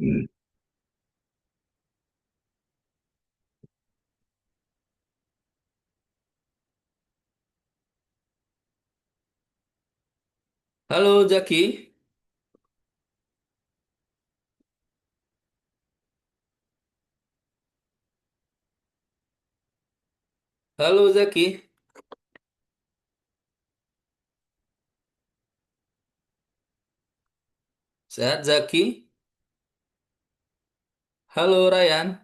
Halo Zaki, halo Zaki, sehat Zaki? Halo Ryan,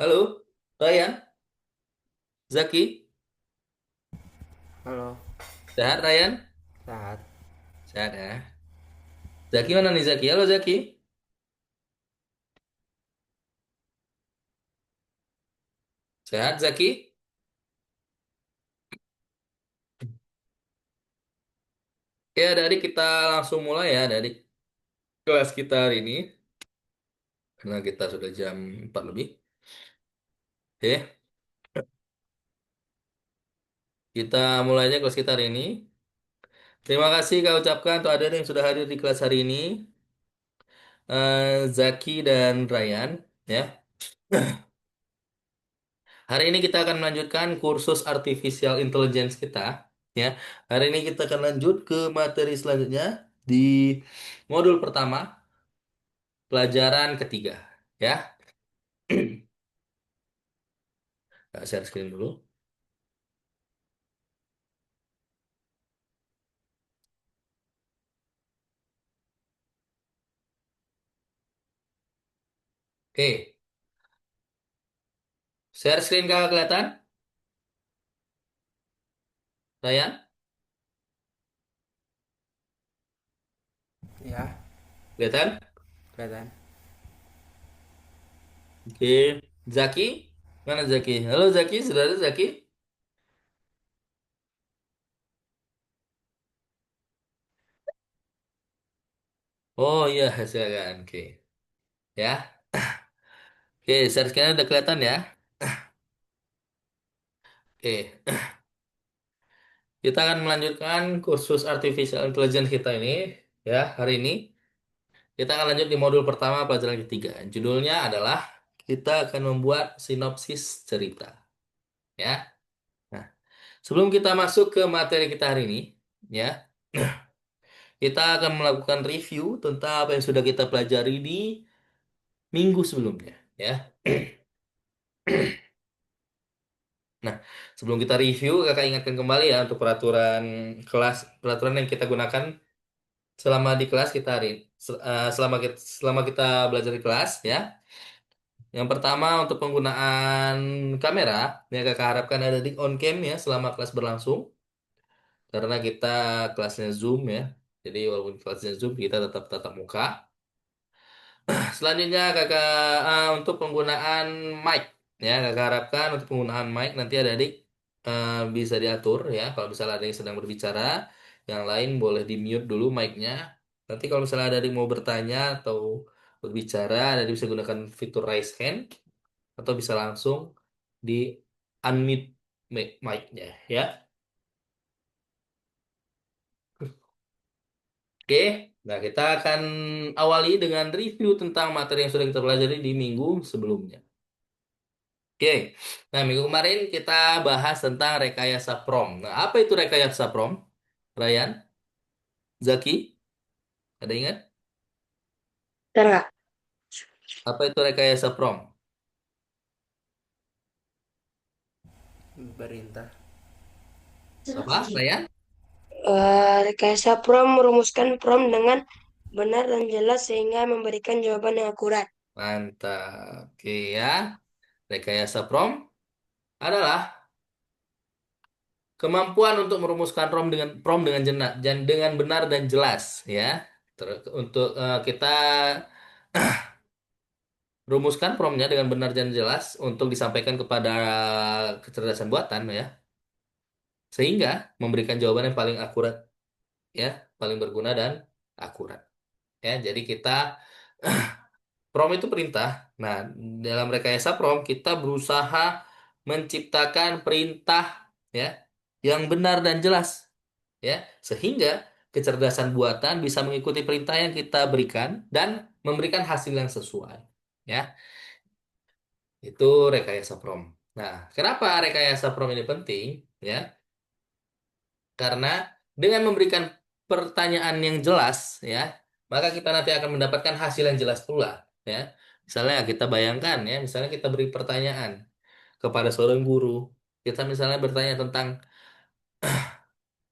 halo Ryan, Zaki, Halo, sehat Ryan? sehat. Sehat ya. Zaki mana nih Zaki? Halo Zaki, sehat Zaki? Ya adik kita langsung mulai ya adik kelas kita hari ini karena kita sudah jam 4 lebih. Oke, kita mulai aja kelas kita hari ini. Terima kasih kau ucapkan untuk adik yang sudah hadir di kelas hari ini, Zaki dan Ryan. Ya, hari ini kita akan melanjutkan kursus Artificial Intelligence kita. Ya, hari ini kita akan lanjut ke materi selanjutnya di modul pertama, pelajaran ketiga. Ya, share screen dulu. Oke, share screen kakak kelihatan? Ryan, Ya, kelihatan? kelihatan. Oke, Zaki, mana Zaki? Halo Zaki, sudah ada Zaki? Oh iya, silakan. Oke, ya. Oke, share screen udah kelihatan ya? Oke. Kita akan melanjutkan kursus Artificial Intelligence kita ini, ya, hari ini. Kita akan lanjut di modul pertama pelajaran ketiga. Judulnya adalah kita akan membuat sinopsis cerita, ya. Nah, sebelum kita masuk ke materi kita hari ini, ya, kita akan melakukan review tentang apa yang sudah kita pelajari di minggu sebelumnya, ya. Nah, sebelum kita review, kakak ingatkan kembali ya untuk peraturan kelas, peraturan yang kita gunakan selama di kelas kita hari selama kita belajar di kelas ya. Yang pertama untuk penggunaan kamera ya kakak harapkan ada di on cam ya selama kelas berlangsung karena kita kelasnya Zoom ya. Jadi walaupun kelasnya Zoom kita tetap tatap muka. Selanjutnya kakak untuk penggunaan mic ya kakak harapkan untuk penggunaan mic nanti adik-adik bisa diatur ya kalau misalnya ada yang sedang berbicara yang lain boleh di mute dulu mic-nya nanti kalau misalnya ada yang mau bertanya atau berbicara adik bisa gunakan fitur raise hand atau bisa langsung di unmute mic-nya ya. Oke, nah kita akan awali dengan review tentang materi yang sudah kita pelajari di minggu sebelumnya. Oke, nah minggu kemarin kita bahas tentang rekayasa prom. Nah, apa itu rekayasa prom? Ryan, Zaki, ada ingat? Enggak. Apa itu rekayasa prom? Perintah. Apa, Ryan? Rekayasa prom merumuskan prom dengan benar dan jelas sehingga memberikan jawaban yang akurat. Mantap. Oke ya, rekayasa prom adalah kemampuan untuk merumuskan prom dengan dengan benar dan jelas ya. Terus untuk kita rumuskan promnya dengan benar dan jelas untuk disampaikan kepada kecerdasan buatan ya. Sehingga memberikan jawaban yang paling akurat ya, paling berguna dan akurat. Ya, jadi kita Prom itu perintah. Nah, dalam rekayasa prom kita berusaha menciptakan perintah ya yang benar dan jelas ya sehingga kecerdasan buatan bisa mengikuti perintah yang kita berikan dan memberikan hasil yang sesuai. Ya, itu rekayasa prom. Nah, kenapa rekayasa prom ini penting? Ya, karena dengan memberikan pertanyaan yang jelas, ya, maka kita nanti akan mendapatkan hasil yang jelas pula. Ya, misalnya kita bayangkan, ya, misalnya kita beri pertanyaan kepada seorang guru, kita misalnya bertanya tentang,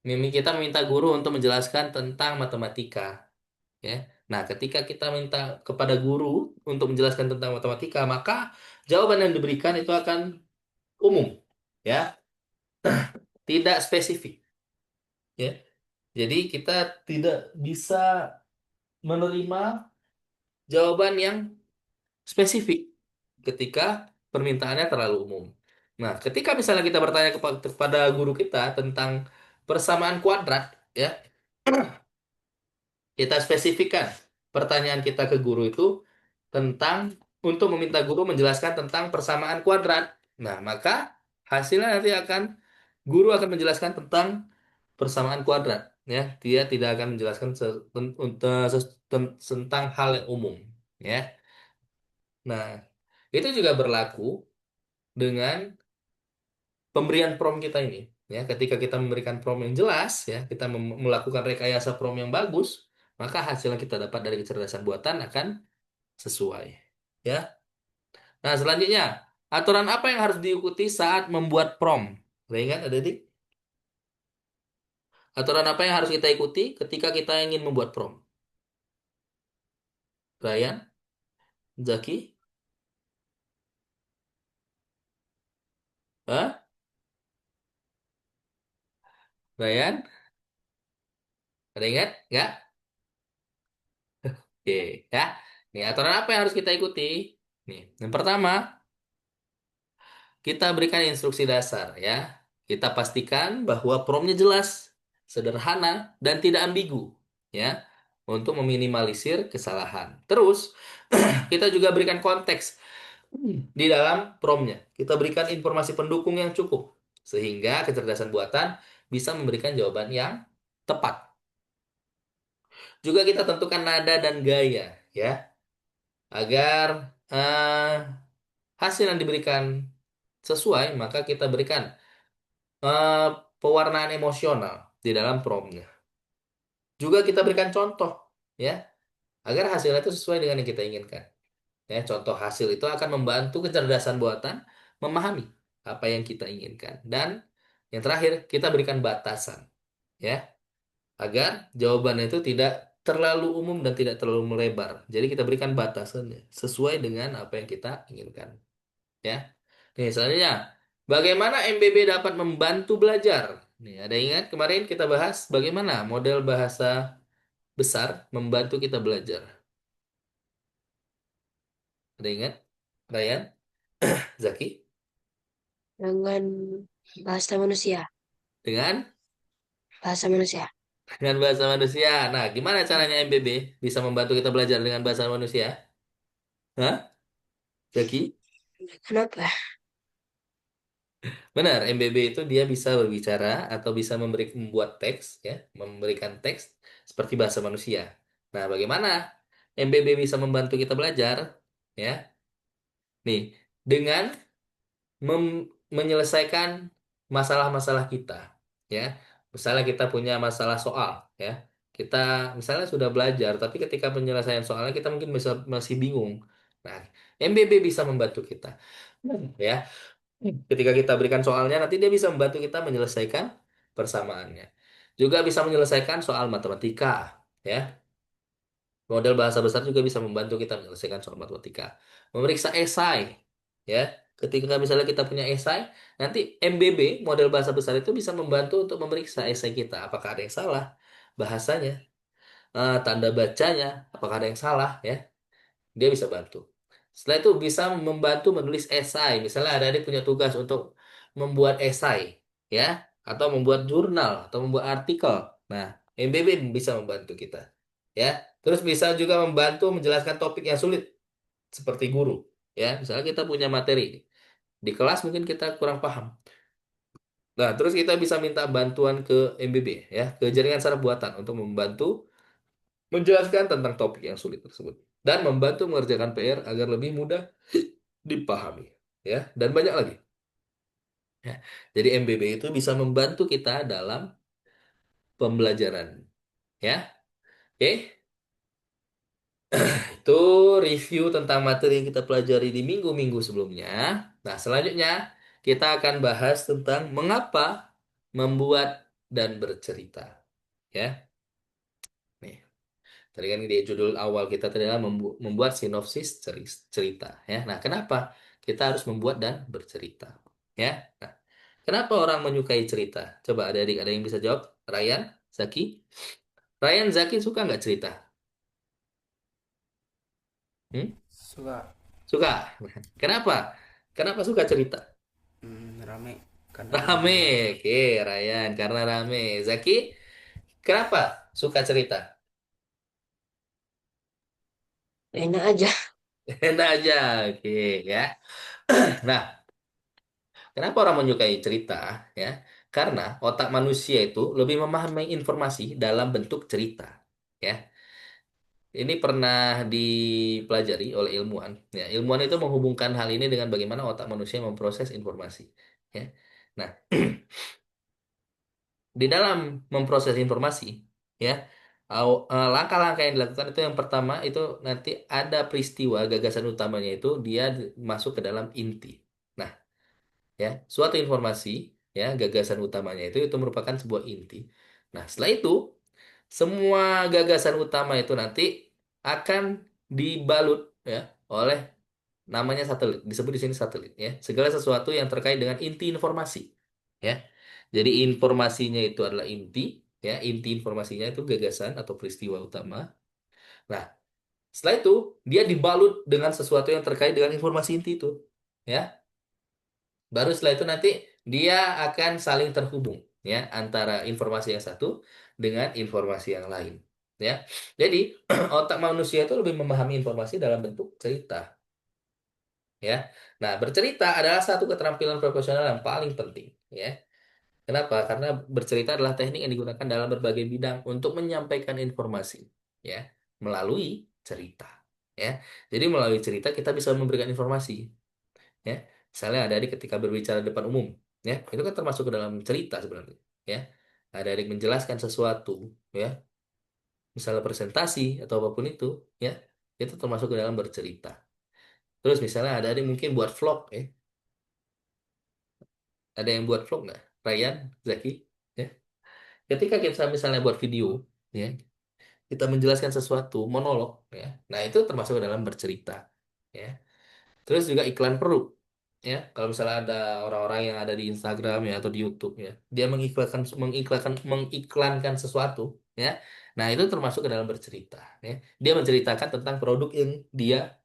kita meminta guru untuk menjelaskan tentang matematika, ya. Nah, ketika kita minta kepada guru untuk menjelaskan tentang matematika, maka jawaban yang diberikan itu akan umum, ya, tidak spesifik, ya. Jadi kita tidak bisa menerima jawaban yang spesifik ketika permintaannya terlalu umum. Nah, ketika misalnya kita bertanya kepada guru kita tentang persamaan kuadrat, ya, kita spesifikkan pertanyaan kita ke guru itu tentang untuk meminta guru menjelaskan tentang persamaan kuadrat. Nah, maka hasilnya nanti guru akan menjelaskan tentang persamaan kuadrat, ya. Dia tidak akan menjelaskan tentang hal yang umum, ya. Nah, itu juga berlaku dengan pemberian prom kita ini. Ya, ketika kita memberikan prom yang jelas, ya, kita melakukan rekayasa prom yang bagus, maka hasil yang kita dapat dari kecerdasan buatan akan sesuai. Ya. Nah, selanjutnya, aturan apa yang harus diikuti saat membuat prom? Udah ingat, ada dik? Aturan apa yang harus kita ikuti ketika kita ingin membuat prom? Ryan, Zaki, Hah? Ryan, ada ingat? Nggak? Oke, ya. Nih, aturan apa yang harus kita ikuti? Nih, yang pertama, kita berikan instruksi dasar ya. Kita pastikan bahwa promnya jelas, sederhana, dan tidak ambigu ya untuk meminimalisir kesalahan. Terus kita juga berikan konteks di dalam promnya. Kita berikan informasi pendukung yang cukup sehingga kecerdasan buatan bisa memberikan jawaban yang tepat. Juga kita tentukan nada dan gaya ya agar hasil yang diberikan sesuai, maka kita berikan eh, pewarnaan emosional di dalam promnya. Juga kita berikan contoh, ya, agar hasilnya itu sesuai dengan yang kita inginkan. Ya, contoh hasil itu akan membantu kecerdasan buatan memahami apa yang kita inginkan. Dan yang terakhir, kita berikan batasan, ya, agar jawabannya itu tidak terlalu umum dan tidak terlalu melebar. Jadi kita berikan batasannya sesuai dengan apa yang kita inginkan, ya. Nih, selanjutnya, bagaimana MBB dapat membantu belajar? Nih, ada ingat kemarin kita bahas bagaimana model bahasa besar membantu kita belajar. Ada ingat? Ryan? Zaki? Dengan bahasa manusia. Dengan? Bahasa manusia. Dengan bahasa manusia. Nah, gimana caranya MBB bisa membantu kita belajar dengan bahasa manusia? Hah? Zaki? Kenapa? Benar, MBB itu dia bisa berbicara atau bisa membuat teks, ya, memberikan teks seperti bahasa manusia. Nah, bagaimana MBB bisa membantu kita belajar? Ya, nih, dengan menyelesaikan masalah-masalah kita, ya. Misalnya kita punya masalah soal, ya. Kita misalnya sudah belajar, tapi ketika penyelesaian soalnya kita mungkin masih bingung. Nah, MBB bisa membantu kita. Ya, ketika kita berikan soalnya, nanti dia bisa membantu kita menyelesaikan persamaannya. Juga bisa menyelesaikan soal matematika, ya. Model bahasa besar juga bisa membantu kita menyelesaikan soal matematika. Memeriksa esai, ya. Ketika misalnya kita punya esai, nanti MBB, model bahasa besar itu bisa membantu untuk memeriksa esai kita. Apakah ada yang salah bahasanya, tanda bacanya, apakah ada yang salah, ya. Dia bisa bantu. Setelah itu bisa membantu menulis esai. Misalnya adik-adik punya tugas untuk membuat esai, ya, atau membuat jurnal, atau membuat artikel. Nah, MBB bisa membantu kita. ya. Terus bisa juga membantu menjelaskan topik yang sulit seperti guru, ya. Misalnya kita punya materi di kelas mungkin kita kurang paham. Nah, terus kita bisa minta bantuan ke MBB, ya, ke jaringan saraf buatan untuk membantu menjelaskan tentang topik yang sulit tersebut dan membantu mengerjakan PR agar lebih mudah dipahami, ya, dan banyak lagi. Ya. Jadi MBB itu bisa membantu kita dalam pembelajaran, ya. Oke, itu review tentang materi yang kita pelajari di minggu-minggu sebelumnya. Nah, selanjutnya kita akan bahas tentang mengapa membuat dan bercerita, ya. Nih, tadi kan di judul awal kita tadi adalah membuat sinopsis cerita, ya. Nah, kenapa kita harus membuat dan bercerita, ya? Nah, kenapa orang menyukai cerita? Coba adik-adik ada yang bisa jawab? Ryan, Zaki? Ryan, Zaki suka nggak cerita? Hmm? Suka. Suka. Kenapa? Kenapa suka cerita? Rame karena Rame. rame. Oke, Ryan, karena rame. Zaki, kenapa suka cerita? Enak aja. Enak aja. Oke, ya. Nah, kenapa orang menyukai cerita? Ya, karena otak manusia itu lebih memahami informasi dalam bentuk cerita. Ya, ini pernah dipelajari oleh ilmuwan. Ya, ilmuwan itu menghubungkan hal ini dengan bagaimana otak manusia memproses informasi. Ya, nah, di dalam memproses informasi, ya, langkah-langkah yang dilakukan itu yang pertama itu nanti ada peristiwa gagasan utamanya itu dia masuk ke dalam inti. Nah, ya, suatu informasi, ya, gagasan utamanya itu merupakan sebuah inti. Nah, setelah itu semua gagasan utama itu nanti akan dibalut, ya, oleh namanya satelit. Disebut di sini satelit, ya. Segala sesuatu yang terkait dengan inti informasi, ya. Jadi informasinya itu adalah inti, ya. Inti informasinya itu gagasan atau peristiwa utama. Nah, setelah itu dia dibalut dengan sesuatu yang terkait dengan informasi inti itu, ya. Baru setelah itu nanti dia akan saling terhubung, ya, antara informasi yang satu dengan informasi yang lain, ya. Jadi otak manusia itu lebih memahami informasi dalam bentuk cerita, ya. Nah, bercerita adalah satu keterampilan profesional yang paling penting, ya. Kenapa? Karena bercerita adalah teknik yang digunakan dalam berbagai bidang untuk menyampaikan informasi, ya, melalui cerita, ya. Jadi melalui cerita kita bisa memberikan informasi, ya. Misalnya ada adik ketika berbicara di depan umum, ya, itu kan termasuk ke dalam cerita sebenarnya, ya. Ada adik menjelaskan sesuatu, ya, misalnya presentasi atau apapun ya, itu termasuk ke dalam bercerita. Terus misalnya ada adik mungkin buat vlog, ya. Ada yang buat vlog nggak? Ryan, Zaki, ya. Ketika kita misalnya buat video, ya, kita menjelaskan sesuatu monolog, ya. Nah, itu termasuk ke dalam bercerita, ya. Terus juga iklan produk, ya. Kalau misalnya ada orang-orang yang ada di Instagram, ya, atau di YouTube, ya, dia mengiklankan sesuatu, ya. Nah, itu termasuk ke dalam bercerita, ya. Dia menceritakan tentang produk yang dia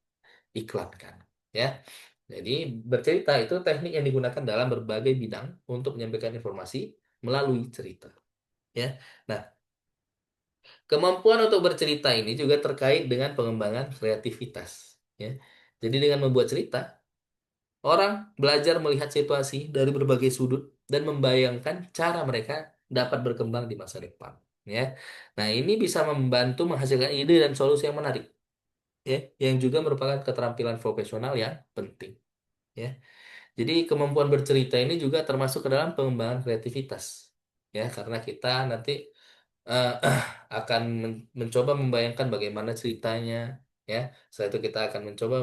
iklankan, ya. Jadi bercerita itu teknik yang digunakan dalam berbagai bidang untuk menyampaikan informasi melalui cerita, ya. Nah, kemampuan untuk bercerita ini juga terkait dengan pengembangan kreativitas, ya. Jadi dengan membuat cerita, orang belajar melihat situasi dari berbagai sudut dan membayangkan cara mereka dapat berkembang di masa depan, ya. Nah, ini bisa membantu menghasilkan ide dan solusi yang menarik, ya, yang juga merupakan keterampilan profesional yang penting, ya. Jadi kemampuan bercerita ini juga termasuk ke dalam pengembangan kreativitas, ya, karena kita nanti eh, akan mencoba membayangkan bagaimana ceritanya, ya. Setelah itu kita akan mencoba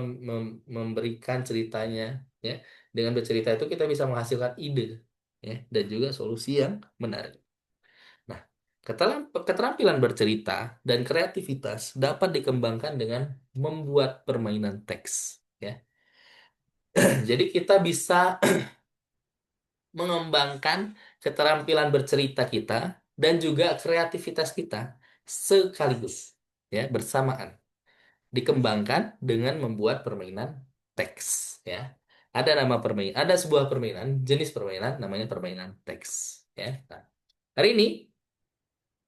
memberikan ceritanya, ya. Dengan bercerita itu kita bisa menghasilkan ide, ya, dan juga solusi yang menarik. Nah, keterampilan bercerita dan kreativitas dapat dikembangkan dengan membuat permainan teks, ya. Jadi kita bisa mengembangkan keterampilan bercerita kita dan juga kreativitas kita sekaligus, ya, bersamaan dikembangkan dengan membuat permainan teks, ya. Ada sebuah permainan, jenis permainan namanya permainan teks, ya. Nah, hari ini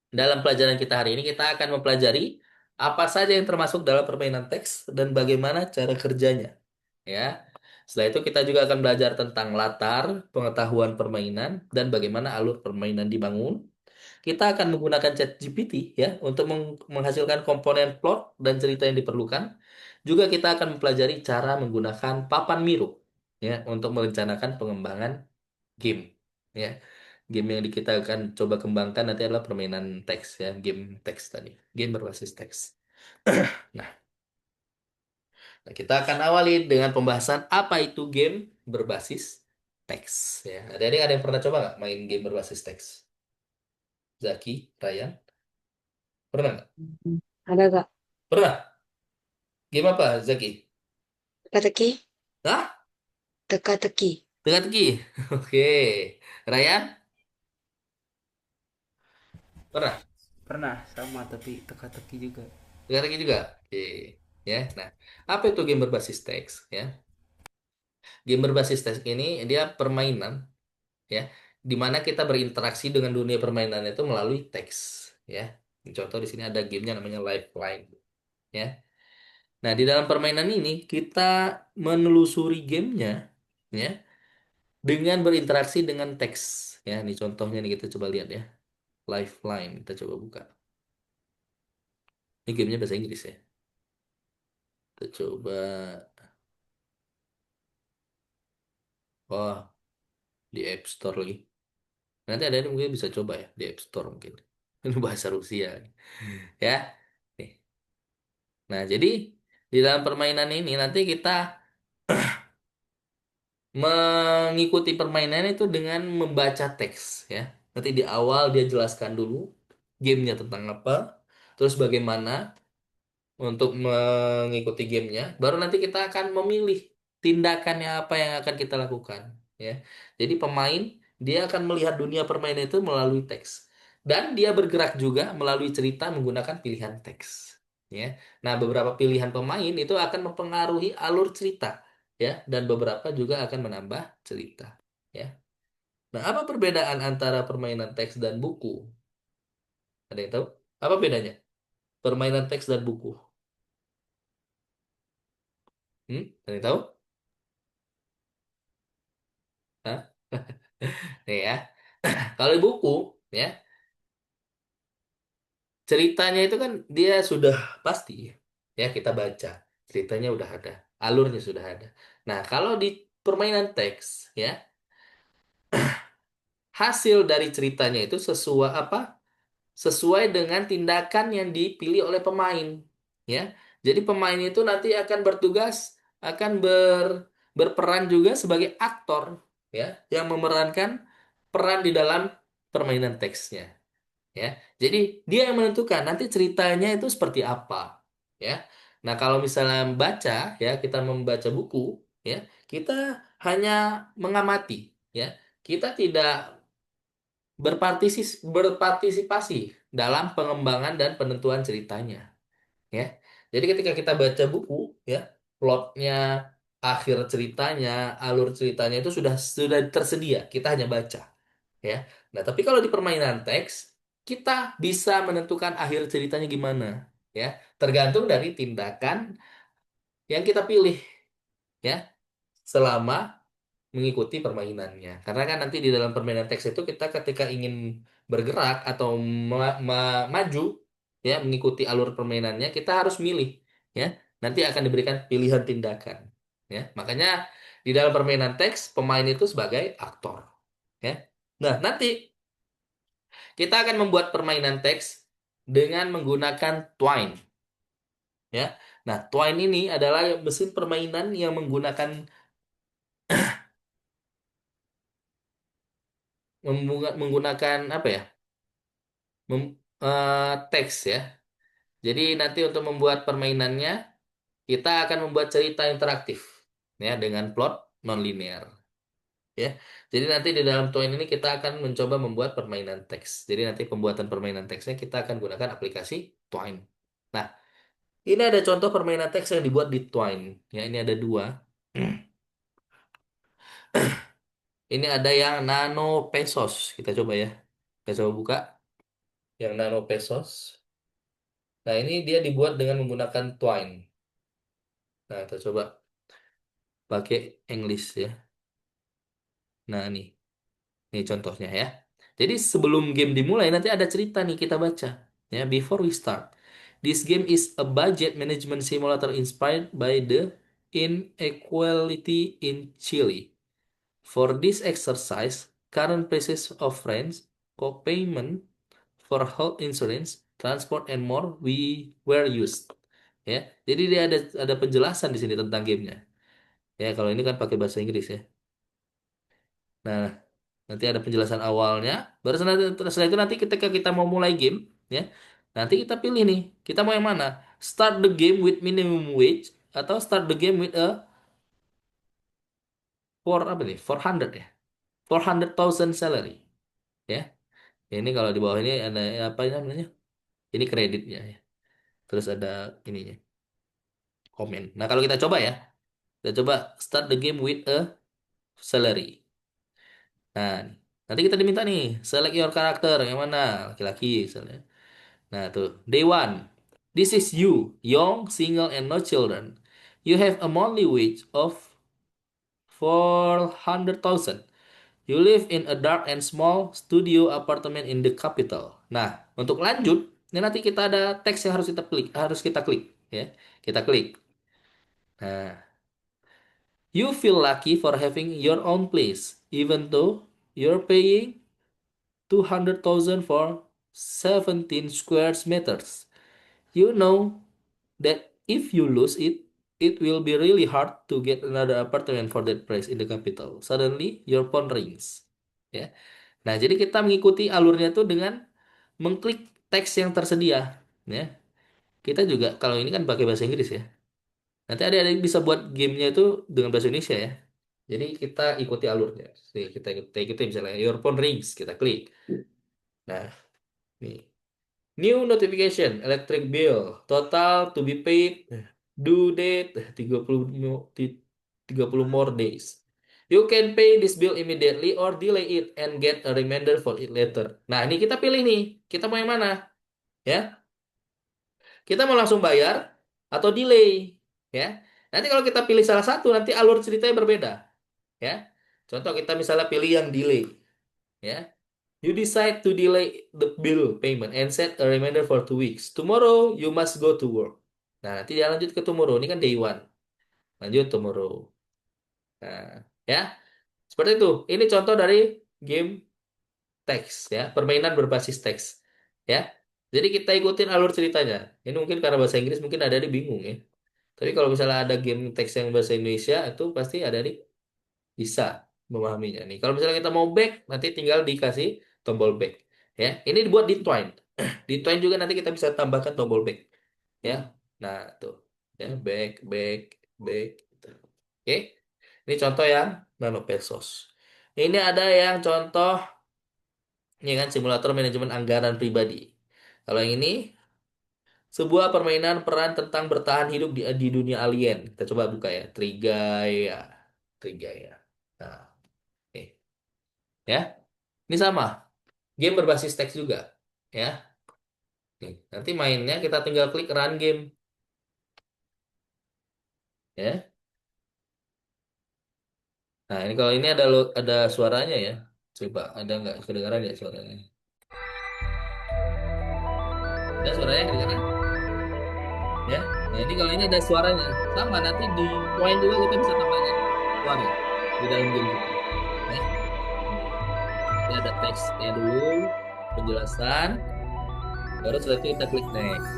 dalam pelajaran kita hari ini kita akan mempelajari apa saja yang termasuk dalam permainan teks dan bagaimana cara kerjanya. Ya. Setelah itu kita juga akan belajar tentang latar, pengetahuan permainan, dan bagaimana alur permainan dibangun. Kita akan menggunakan ChatGPT ya untuk menghasilkan komponen plot dan cerita yang diperlukan. Juga kita akan mempelajari cara menggunakan papan Miro ya untuk merencanakan pengembangan game ya. Game yang kita akan coba kembangkan nanti adalah permainan teks ya, game teks tadi, game berbasis teks. Nah, kita akan awali dengan pembahasan apa itu game berbasis teks ya. Ada yang pernah coba nggak main game berbasis teks? Zaki, Ryan, pernah nggak? Ada gak? Pernah. Game apa, Zaki? Teka-teki? Hah? Teka-teki. Teka-teki. Oke. Ryan, pernah. Pernah sama tapi teka-teki juga. Teka-teki juga. Oke. Ya. Nah, apa itu game berbasis teks ya? Game berbasis teks ini dia permainan ya, di mana kita berinteraksi dengan dunia permainan itu melalui teks ya. Contoh di sini ada gamenya namanya Lifeline ya. Nah, di dalam permainan ini kita menelusuri gamenya ya dengan berinteraksi dengan teks ya. Ini contohnya nih kita coba lihat ya. Lifeline kita coba buka. Ini gamenya bahasa Inggris ya. Kita coba. Oh, di App Store lagi. Nanti ada yang mungkin bisa coba ya di App Store mungkin. Ini bahasa Rusia ya. Nih. Nah, jadi di dalam permainan ini nanti kita mengikuti permainan itu dengan membaca teks ya. Nanti di awal dia jelaskan dulu gamenya tentang apa, terus bagaimana untuk mengikuti gamenya, baru nanti kita akan memilih tindakannya apa yang akan kita lakukan ya. Jadi pemain dia akan melihat dunia permainan itu melalui teks dan dia bergerak juga melalui cerita menggunakan pilihan teks ya. Nah, beberapa pilihan pemain itu akan mempengaruhi alur cerita ya, dan beberapa juga akan menambah cerita ya. Nah, apa perbedaan antara permainan teks dan buku? Ada yang tahu? Apa bedanya? Permainan teks dan buku. Ada yang tahu? Hah? Nih ya. Kalau di buku, ya, ceritanya itu kan dia sudah pasti, ya kita baca. Ceritanya udah ada, alurnya sudah ada. Nah, kalau di permainan teks, ya, hasil dari ceritanya itu sesuai apa? Sesuai dengan tindakan yang dipilih oleh pemain, ya. Jadi pemain itu nanti akan bertugas, akan berperan juga sebagai aktor, ya, yang memerankan peran di dalam permainan teksnya. Ya. Jadi dia yang menentukan nanti ceritanya itu seperti apa, ya. Nah, kalau misalnya membaca, ya, kita membaca buku, ya, kita hanya mengamati, ya. Kita tidak berpartisipasi dalam pengembangan dan penentuan ceritanya, ya. Jadi ketika kita baca buku, ya, plotnya, akhir ceritanya, alur ceritanya itu sudah tersedia, kita hanya baca ya. Nah, tapi kalau di permainan teks, kita bisa menentukan akhir ceritanya gimana, ya. Tergantung dari tindakan yang kita pilih, ya, selama mengikuti permainannya. Karena kan nanti di dalam permainan teks itu kita ketika ingin bergerak atau maju, ya, mengikuti alur permainannya, kita harus milih, ya. Nanti akan diberikan pilihan tindakan, ya. Makanya di dalam permainan teks, pemain itu sebagai aktor, ya. Nah, nanti kita akan membuat permainan teks dengan menggunakan Twine, ya. Nah, Twine ini adalah mesin permainan yang menggunakan apa ya? Teks ya. Jadi nanti untuk membuat permainannya kita akan membuat cerita interaktif ya dengan plot nonlinear ya. Jadi nanti di dalam Twine ini kita akan mencoba membuat permainan teks. Jadi nanti pembuatan permainan teksnya kita akan gunakan aplikasi Twine. Nah, ini ada contoh permainan teks yang dibuat di Twine. Ya, ini ada dua. Ini ada yang Nano Pesos. Kita coba ya. Kita coba buka yang Nano Pesos. Nah, ini dia dibuat dengan menggunakan Twine. Nah, kita coba pakai English ya. Nah, ini contohnya ya. Jadi sebelum game dimulai nanti ada cerita nih kita baca. Ya, before we start. This game is a budget management simulator inspired by the inequality in Chile. For this exercise, current prices of rents, co-payment for health insurance, transport and more we were used. Ya, jadi dia ada penjelasan di sini tentang gamenya. Ya, kalau ini kan pakai bahasa Inggris ya. Nah, nanti ada penjelasan awalnya. Baru setelah itu nanti ketika kita mau mulai game, ya, nanti kita pilih nih, kita mau yang mana? Start the game with minimum wage atau start the game with a apa nih? 400 ya, 400,000 salary, ya. Ini kalau di bawah ini ada apa namanya? Ini kreditnya ya. Terus ada ininya, komen. Nah, kalau kita coba start the game with a salary. Nah, nanti kita diminta nih, select your character yang mana? Laki-laki misalnya. Nah, tuh. Day one. This is you, young, single, and no children. You have a monthly wage of 400,000. You live in a dark and small studio apartment in the capital. Nah, untuk lanjut, ini nanti kita ada teks yang harus kita klik, ya. Kita klik. Nah, you feel lucky for having your own place, even though you're paying 200,000 for 17 square meters. You know that if you lose it, it will be really hard to get another apartment for that price in the capital. Suddenly, your phone rings. Ya. Nah, jadi kita mengikuti alurnya tuh dengan mengklik teks yang tersedia. Ya. Kita juga kalau ini kan pakai bahasa Inggris ya. Nanti ada yang bisa buat gamenya itu dengan bahasa Indonesia ya. Jadi kita ikuti alurnya. Nih, kita ikuti misalnya your phone rings, kita klik. Nah, nih. New notification, electric bill, total to be paid, due date 30 more days. You can pay this bill immediately or delay it and get a reminder for it later. Nah, ini kita pilih nih. Kita mau yang mana? Ya. Kita mau langsung bayar atau delay, ya. Nanti kalau kita pilih salah satu, nanti alur ceritanya berbeda, ya. Contoh kita misalnya pilih yang delay, ya. You decide to delay the bill payment and set a reminder for 2 weeks. Tomorrow you must go to work. Nah, nanti dia lanjut ke tomorrow. Ini kan day one. Lanjut tomorrow. Nah, ya. Seperti itu. Ini contoh dari game teks, ya. Permainan berbasis teks. Ya. Jadi kita ikutin alur ceritanya. Ini mungkin karena bahasa Inggris mungkin ada di bingung ya. Tapi kalau misalnya ada game teks yang bahasa Indonesia itu pasti ada di bisa memahaminya nih. Kalau misalnya kita mau back, nanti tinggal dikasih tombol back. Ya, ini dibuat di Twine. Di Twine juga nanti kita bisa tambahkan tombol back. Ya, nah tuh, ya back, back, back. Gitu. Oke, ini contoh yang nanopesos. Ini ada yang contoh, ini kan simulator manajemen anggaran pribadi. Kalau yang ini sebuah permainan peran tentang bertahan hidup di dunia alien. Kita coba buka ya, Trigaya, Trigaya. Nah, oke. Ya. Ini sama, game berbasis teks juga, ya. Nih, nanti mainnya kita tinggal klik run game, ya. Nah, ini kalau ini ada suaranya ya. Coba ada nggak kedengaran ya suaranya? Ada suaranya kedengaran, ya. Nah, ini kalau ini ada suaranya, sama nanti di poin juga kita bisa tambahkan suara di dalam game kita, ya. Ini ada teksnya dulu, penjelasan, baru setelah itu kita klik next.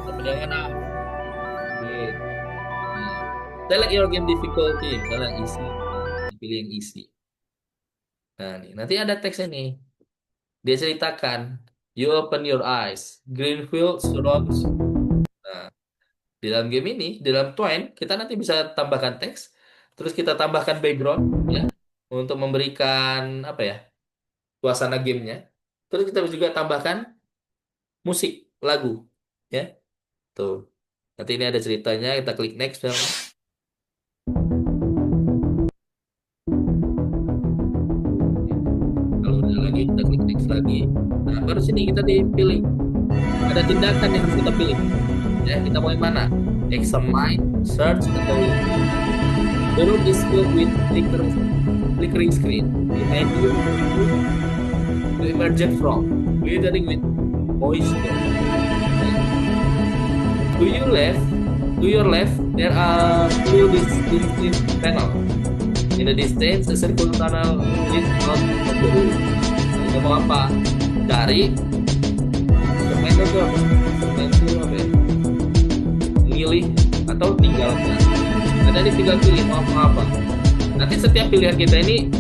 Tapi yang mana? Oke. Nah, select your game difficulty, misalnya easy. Pilih yang easy. Nah, nanti ada teksnya nih. Dia ceritakan, you open your eyes, Greenfield surrounds. Nah, di dalam game ini, di dalam Twine, kita nanti bisa tambahkan teks, terus kita tambahkan background, ya, untuk memberikan apa ya, suasana gamenya. Terus kita juga tambahkan musik, lagu, ya. Tuh. Nanti ini ada ceritanya, kita klik next. Kalau udah lagi, kita klik next lagi. Nah, baru sini kita dipilih. Ada ada tindakan yang harus kita pilih. Ya, kita mau yang mana? Examine, search, atau look. The room is filled with flickering screen. Behind you, you emerge from, glittering with moisture. To your left, to your left, there are two distinctive panels. In the distance, a circle tunnel leads out of the room. Kita mau apa? Cari pemain itu apa? Pemain itu apa ya? Milih atau tinggalkan. Ada di tinggal pilih mau apa. Nanti setiap pilihan kita ini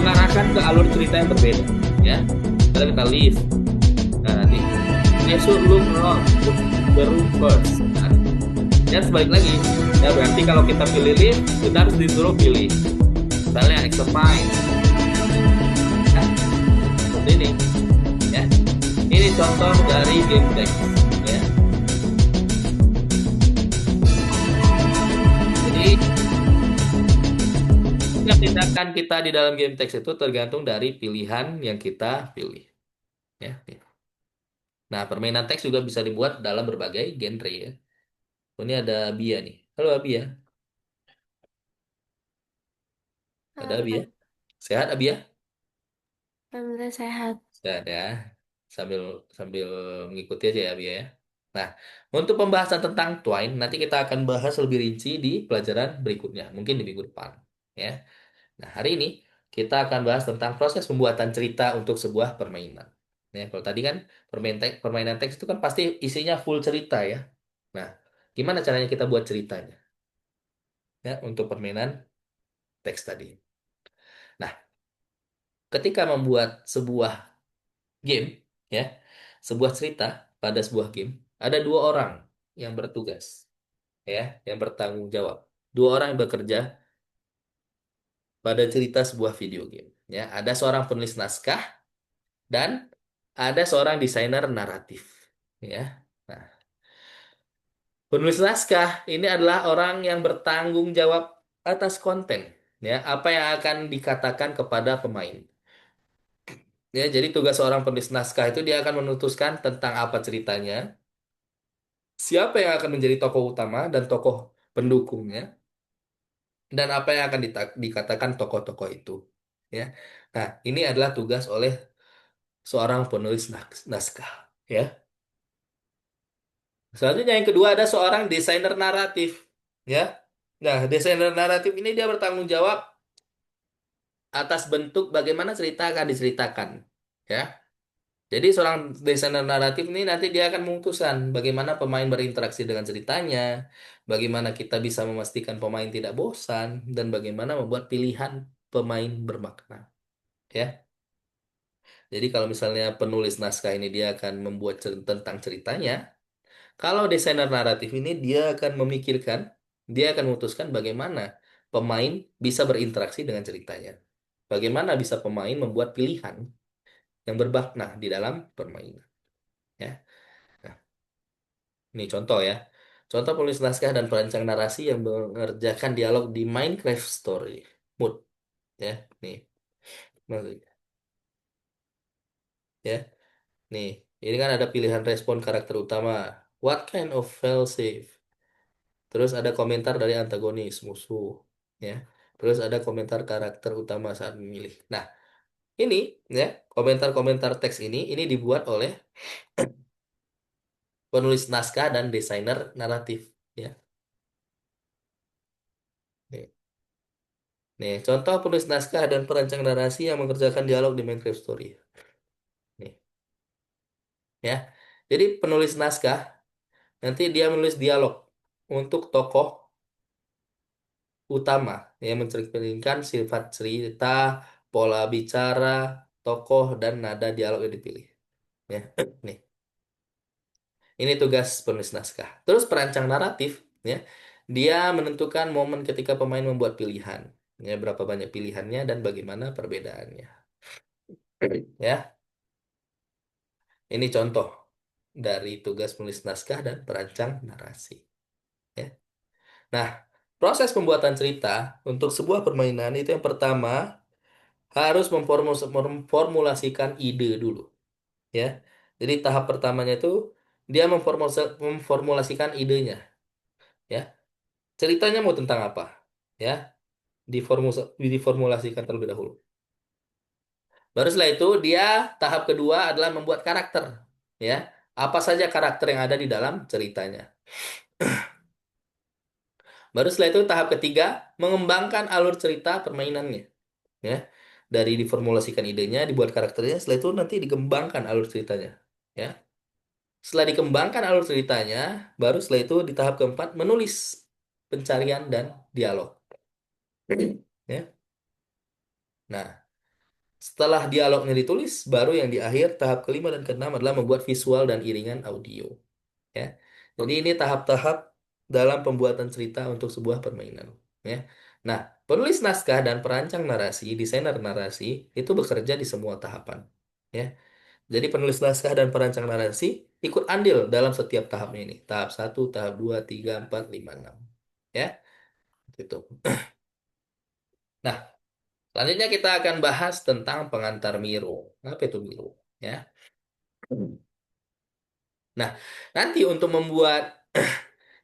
mengarahkan ke alur cerita yang berbeda, ya. Kalau kita leave, nah nanti I should look around the room first. Nah, ya sebalik lagi. Ya berarti kalau kita pilih leave, kita harus disuruh pilih. Misalnya examine. Nah, seperti ini, ya. Ini contoh dari game text, ya. Jadi setiap tindakan kita di dalam game text itu tergantung dari pilihan yang kita pilih. Ya. Nah, permainan teks juga bisa dibuat dalam berbagai genre ya. Oh, ini ada Abia nih. Halo Abia, ada Abia. Halo, Sehat Abia? alhamdulillah sehat. Sehat ya. Sambil sambil mengikuti aja ya Abia ya. Nah, untuk pembahasan tentang Twine nanti kita akan bahas lebih rinci di pelajaran berikutnya, mungkin di minggu depan ya. Nah, hari ini kita akan bahas tentang proses pembuatan cerita untuk sebuah permainan. Ya, kalau tadi kan permainan teks itu kan pasti isinya full cerita ya. Nah, gimana caranya kita buat ceritanya ya untuk permainan teks tadi. Nah, ketika membuat sebuah game ya, sebuah cerita pada sebuah game, ada dua orang yang bertugas ya, yang bertanggung jawab. Dua orang yang bekerja pada cerita sebuah video game ya. Ada seorang penulis naskah dan ada seorang desainer naratif ya. Nah, penulis naskah ini adalah orang yang bertanggung jawab atas konten ya, apa yang akan dikatakan kepada pemain. Ya, jadi tugas seorang penulis naskah itu dia akan memutuskan tentang apa ceritanya, siapa yang akan menjadi tokoh utama dan tokoh pendukungnya, dan apa yang akan dikatakan tokoh-tokoh itu. Ya, nah ini adalah tugas oleh seorang penulis naskah. Ya, selanjutnya yang kedua ada seorang desainer naratif. Ya, nah desainer naratif ini dia bertanggung jawab atas bentuk bagaimana cerita akan diceritakan. Ya, jadi seorang desainer naratif ini nanti dia akan memutuskan bagaimana pemain berinteraksi dengan ceritanya, bagaimana kita bisa memastikan pemain tidak bosan, dan bagaimana membuat pilihan pemain bermakna. Ya, jadi kalau misalnya penulis naskah ini dia akan membuat tentang ceritanya, kalau desainer naratif ini dia akan memikirkan, dia akan memutuskan bagaimana pemain bisa berinteraksi dengan ceritanya, bagaimana bisa pemain membuat pilihan yang bermakna di dalam permainan. Ya. Nah, ini contoh ya. Contoh penulis naskah dan perancang narasi yang mengerjakan dialog di Minecraft Story Mood. Ya, nih. Maksudnya, ya. Nih, ini kan ada pilihan respon karakter utama. What kind of fail safe? Terus ada komentar dari antagonis musuh. Ya. Terus ada komentar karakter utama saat memilih. Nah, ini ya, komentar-komentar teks ini dibuat oleh penulis naskah dan desainer naratif. Ya. Nih. Nih, contoh penulis naskah dan perancang narasi yang mengerjakan dialog di Minecraft Story. Nih, ya. Jadi penulis naskah nanti dia menulis dialog untuk tokoh utama yang mencerminkan sifat cerita, pola bicara, tokoh dan nada dialog yang dipilih. Ya, nih. Ini tugas penulis naskah. Terus perancang naratif, ya, dia menentukan momen ketika pemain membuat pilihan. Ya, berapa banyak pilihannya dan bagaimana perbedaannya. Ya, ini contoh dari tugas penulis naskah dan perancang narasi. Ya. Nah, proses pembuatan cerita untuk sebuah permainan itu yang pertama harus memformulasikan ide dulu. Ya, jadi tahap pertamanya itu dia memformulasikan idenya, ya. Ceritanya mau tentang apa? Ya, diformulasikan terlebih dahulu. Baru setelah itu dia tahap kedua adalah membuat karakter, ya. Apa saja karakter yang ada di dalam ceritanya. Baru setelah itu tahap ketiga mengembangkan alur cerita permainannya, ya. Dari diformulasikan idenya, dibuat karakternya, setelah itu nanti dikembangkan alur ceritanya, ya. Setelah dikembangkan alur ceritanya, baru setelah itu di tahap keempat menulis pencarian dan dialog. Ya. Nah, setelah dialognya ditulis, baru yang di akhir tahap kelima dan keenam adalah membuat visual dan iringan audio. Ya. Jadi ini tahap-tahap dalam pembuatan cerita untuk sebuah permainan. Ya. Nah, penulis naskah dan perancang narasi, desainer narasi itu bekerja di semua tahapan. Ya. Jadi penulis naskah dan perancang narasi ikut andil dalam setiap tahapnya ini. Tahap satu, tahap 2, 3, 4, 5, 6. Ya, itu. Nah, selanjutnya kita akan bahas tentang pengantar Miro. Apa itu Miro? Ya. Nah, nanti untuk membuat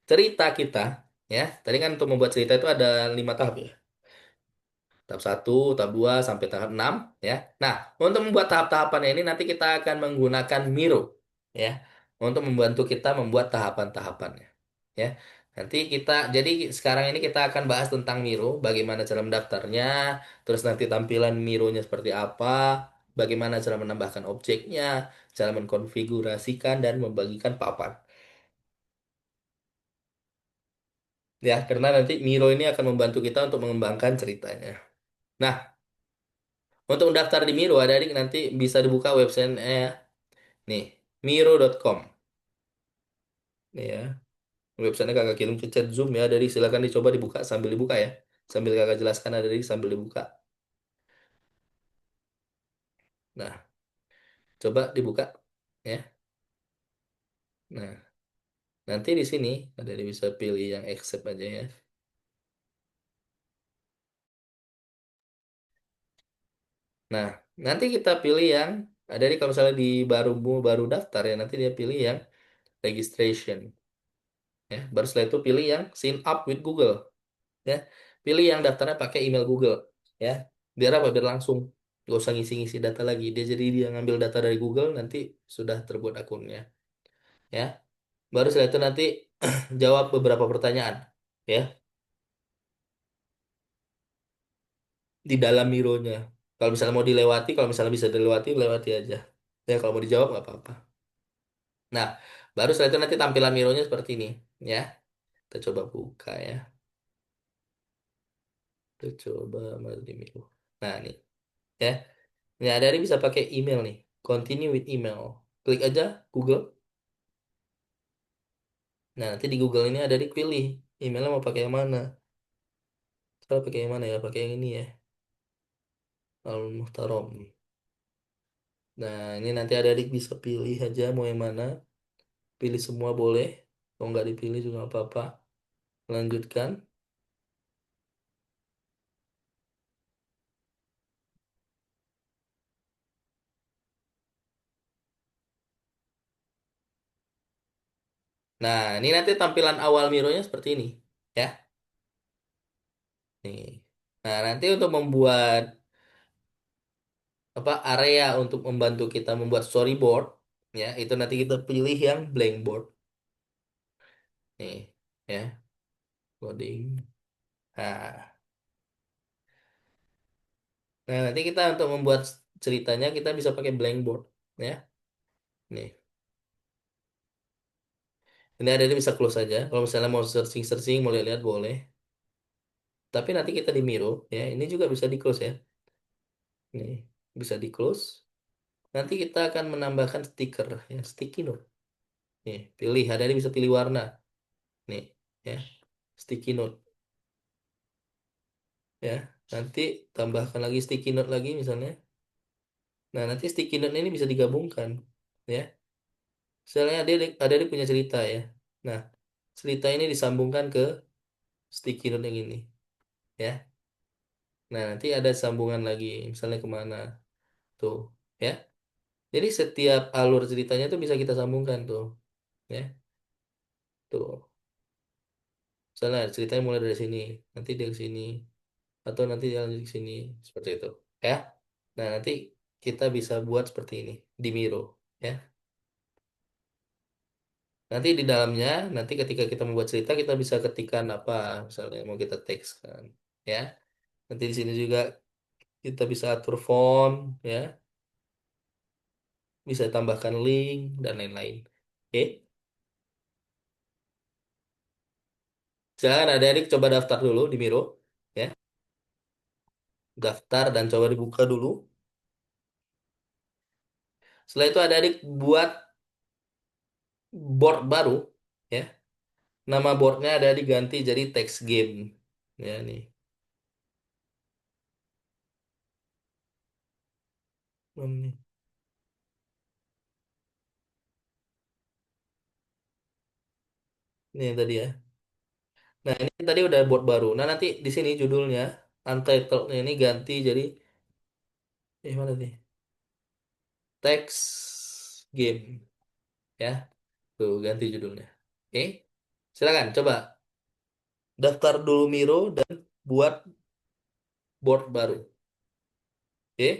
cerita kita, ya, tadi kan untuk membuat cerita itu ada 5 tahap ya. Tahap satu, tahap 2 sampai tahap 6, ya. Nah, untuk membuat tahap-tahapannya ini nanti kita akan menggunakan Miro, ya, untuk membantu kita membuat tahapan-tahapannya, ya. Nanti kita, jadi sekarang ini kita akan bahas tentang Miro, bagaimana cara mendaftarnya, terus nanti tampilan Mironya seperti apa, bagaimana cara menambahkan objeknya, cara mengkonfigurasikan dan membagikan papan. Ya, karena nanti Miro ini akan membantu kita untuk mengembangkan ceritanya. Nah, untuk mendaftar di Miro, adik nanti bisa dibuka website nih, miro.com. Nih ya, websitenya kakak kirim ke chat Zoom ya, dari silakan dicoba dibuka sambil dibuka ya. Sambil kakak jelaskan ada dari sambil dibuka. Nah, coba dibuka ya. Nah, nanti di sini ada bisa pilih yang accept aja ya. Nah, nanti kita pilih yang ada di kalau misalnya di baru daftar ya, nanti dia pilih yang registration ya. Baru setelah itu pilih yang sign up with Google ya. Pilih yang daftarnya pakai email Google ya. Biar apa? Biar langsung gak usah ngisi-ngisi data lagi. Dia ngambil data dari Google nanti sudah terbuat akunnya ya. Baru setelah itu nanti jawab beberapa pertanyaan ya di dalam Mironya. Kalau misalnya mau dilewati, kalau misalnya bisa dilewati, lewati aja. Ya kalau mau dijawab nggak apa-apa. Nah, baru setelah itu nanti tampilan Mironya seperti ini ya. Kita coba buka ya. Kita coba masuk di Miro. Nah, nih ya. Ini ada bisa pakai email nih. Continue with email. Klik aja Google. Nah, nanti di Google ini ada dipilih emailnya mau pakai yang mana. Saya pakai yang mana ya? Pakai yang ini ya. Al Muhtarom. Nah, ini nanti adik bisa pilih aja mau yang mana. Pilih semua boleh. Kalau nggak dipilih juga nggak apa-apa. Lanjutkan. Nah, ini nanti tampilan awal Mironya seperti ini. Ya. Nih. Nah, nanti untuk membuat apa area untuk membantu kita membuat storyboard, ya, itu nanti kita pilih yang blank board. Nih, ya, loading. Nah, nah, nanti kita untuk membuat ceritanya kita bisa pakai blank board, ya. Nih, ini ada bisa close saja. Kalau misalnya mau searching-searching, mau lihat-lihat boleh. Tapi nanti kita di Miro, ya, ini juga bisa di close ya. Nih, bisa di close. Nanti kita akan menambahkan stiker, ya, sticky note. Nih, pilih, ada ini bisa pilih warna. Nih, ya, sticky note, ya. Nanti tambahkan lagi sticky note lagi misalnya. Nah, nanti sticky note ini bisa digabungkan, ya. Misalnya ada dia punya cerita ya. Nah, cerita ini disambungkan ke sticky note yang ini, ya. Nah, nanti ada sambungan lagi, misalnya kemana tuh, ya. Jadi setiap alur ceritanya tuh bisa kita sambungkan tuh. ya. Tuh, misalnya ceritanya mulai dari sini, nanti dia ke sini, atau nanti dia lanjut ke sini, seperti itu, ya. Nah, nanti kita bisa buat seperti ini di Miro, ya. Nanti di dalamnya, nanti ketika kita membuat cerita, kita bisa ketikkan apa, misalnya yang mau kita teks kan, ya. Nanti di sini juga kita bisa atur font, ya, bisa tambahkan link dan lain-lain. Oke, silakan adik-adik coba daftar dulu di Miro, ya. Daftar dan coba dibuka dulu. Setelah itu adik-adik buat board baru, ya. Nama boardnya ada diganti jadi text game, ya nih. Nih, ini yang tadi ya. Nah, ini tadi udah board baru. Nah, nanti di sini judulnya, untitled ini ganti jadi, mana nih? Text game, ya. Tuh, ganti judulnya. Oke. Silakan coba daftar dulu Miro dan buat board baru. Oke.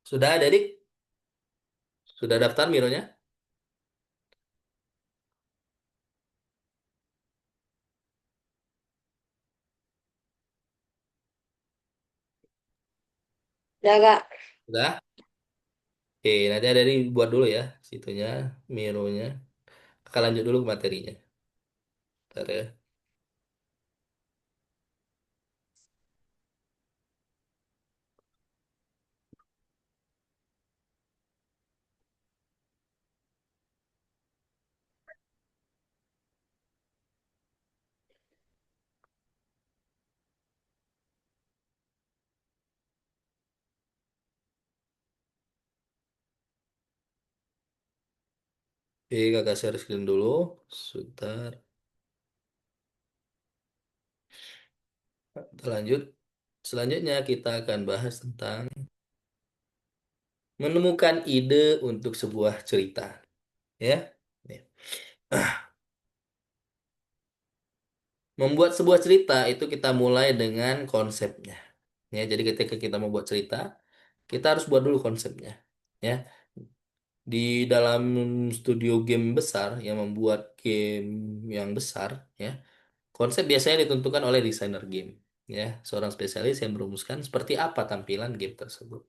Sudah ada, Dik? Sudah daftar Mironya? Udah gak? Sudah? Oke, nanti ada buat dulu ya, situnya, Mironya. Akan lanjut dulu ke materinya. Bentar ya. Oke, kakak share screen dulu. Sebentar. Kita lanjut. Selanjutnya kita akan bahas tentang menemukan ide untuk sebuah cerita. Ya. Nih. Membuat sebuah cerita itu kita mulai dengan konsepnya. Ya, jadi ketika kita membuat cerita, kita harus buat dulu konsepnya. Ya. Di dalam studio game besar yang membuat game yang besar, ya, konsep biasanya ditentukan oleh desainer game. Ya, seorang spesialis yang merumuskan seperti apa tampilan game tersebut.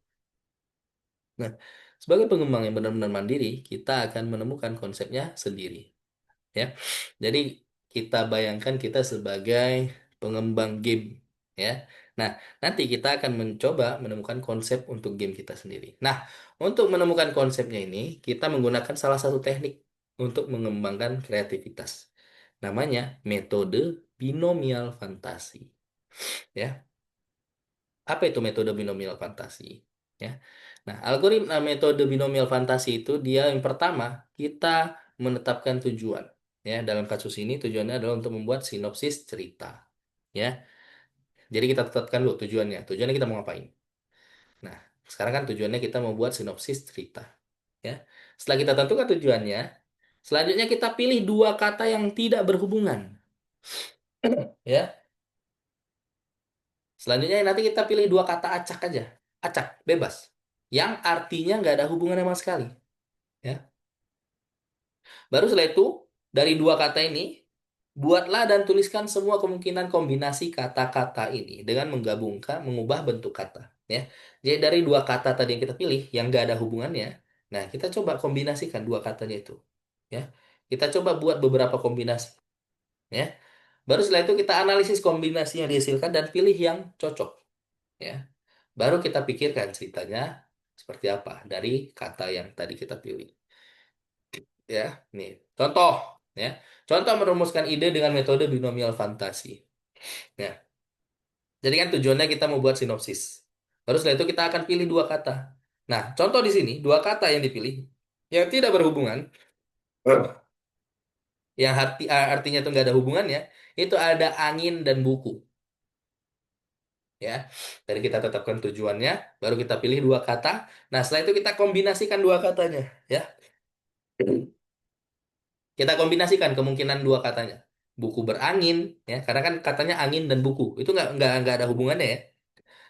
Nah, sebagai pengembang yang benar-benar mandiri, kita akan menemukan konsepnya sendiri. Ya, jadi kita bayangkan kita sebagai pengembang game. Ya, nah nanti kita akan mencoba menemukan konsep untuk game kita sendiri. Nah, untuk menemukan konsepnya ini, kita menggunakan salah satu teknik untuk mengembangkan kreativitas. Namanya metode binomial fantasi. Ya, apa itu metode binomial fantasi? Ya. Nah, algoritma metode binomial fantasi itu dia yang pertama kita menetapkan tujuan. Ya, dalam kasus ini tujuannya adalah untuk membuat sinopsis cerita. Ya, jadi kita tetapkan dulu tujuannya. Tujuannya kita mau ngapain? Nah, sekarang kan tujuannya kita membuat sinopsis cerita. Ya, setelah kita tentukan tujuannya, selanjutnya kita pilih dua kata yang tidak berhubungan. Ya, selanjutnya nanti kita pilih dua kata acak aja. Acak, bebas. Yang artinya nggak ada hubungan sama sekali. Ya. Baru setelah itu, dari dua kata ini, buatlah dan tuliskan semua kemungkinan kombinasi kata-kata ini dengan menggabungkan, mengubah bentuk kata. Ya. Jadi dari dua kata tadi yang kita pilih, yang nggak ada hubungannya, nah kita coba kombinasikan dua katanya itu. Ya. Kita coba buat beberapa kombinasi. Ya. Baru setelah itu kita analisis kombinasi yang dihasilkan dan pilih yang cocok. Ya. Baru kita pikirkan ceritanya seperti apa dari kata yang tadi kita pilih. Ya, nih contoh, ya, contoh merumuskan ide dengan metode binomial fantasi. Ya, jadi kan tujuannya kita membuat sinopsis. Baru setelah itu kita akan pilih dua kata. Nah, contoh di sini dua kata yang dipilih yang tidak berhubungan, yang artinya itu nggak ada hubungannya, itu ada angin dan buku. ya. Dari kita tetapkan tujuannya, baru kita pilih dua kata. Nah, setelah itu kita kombinasikan dua katanya, ya. Kita kombinasikan kemungkinan dua katanya. Buku berangin, ya, karena kan katanya angin dan buku itu nggak ada hubungannya ya.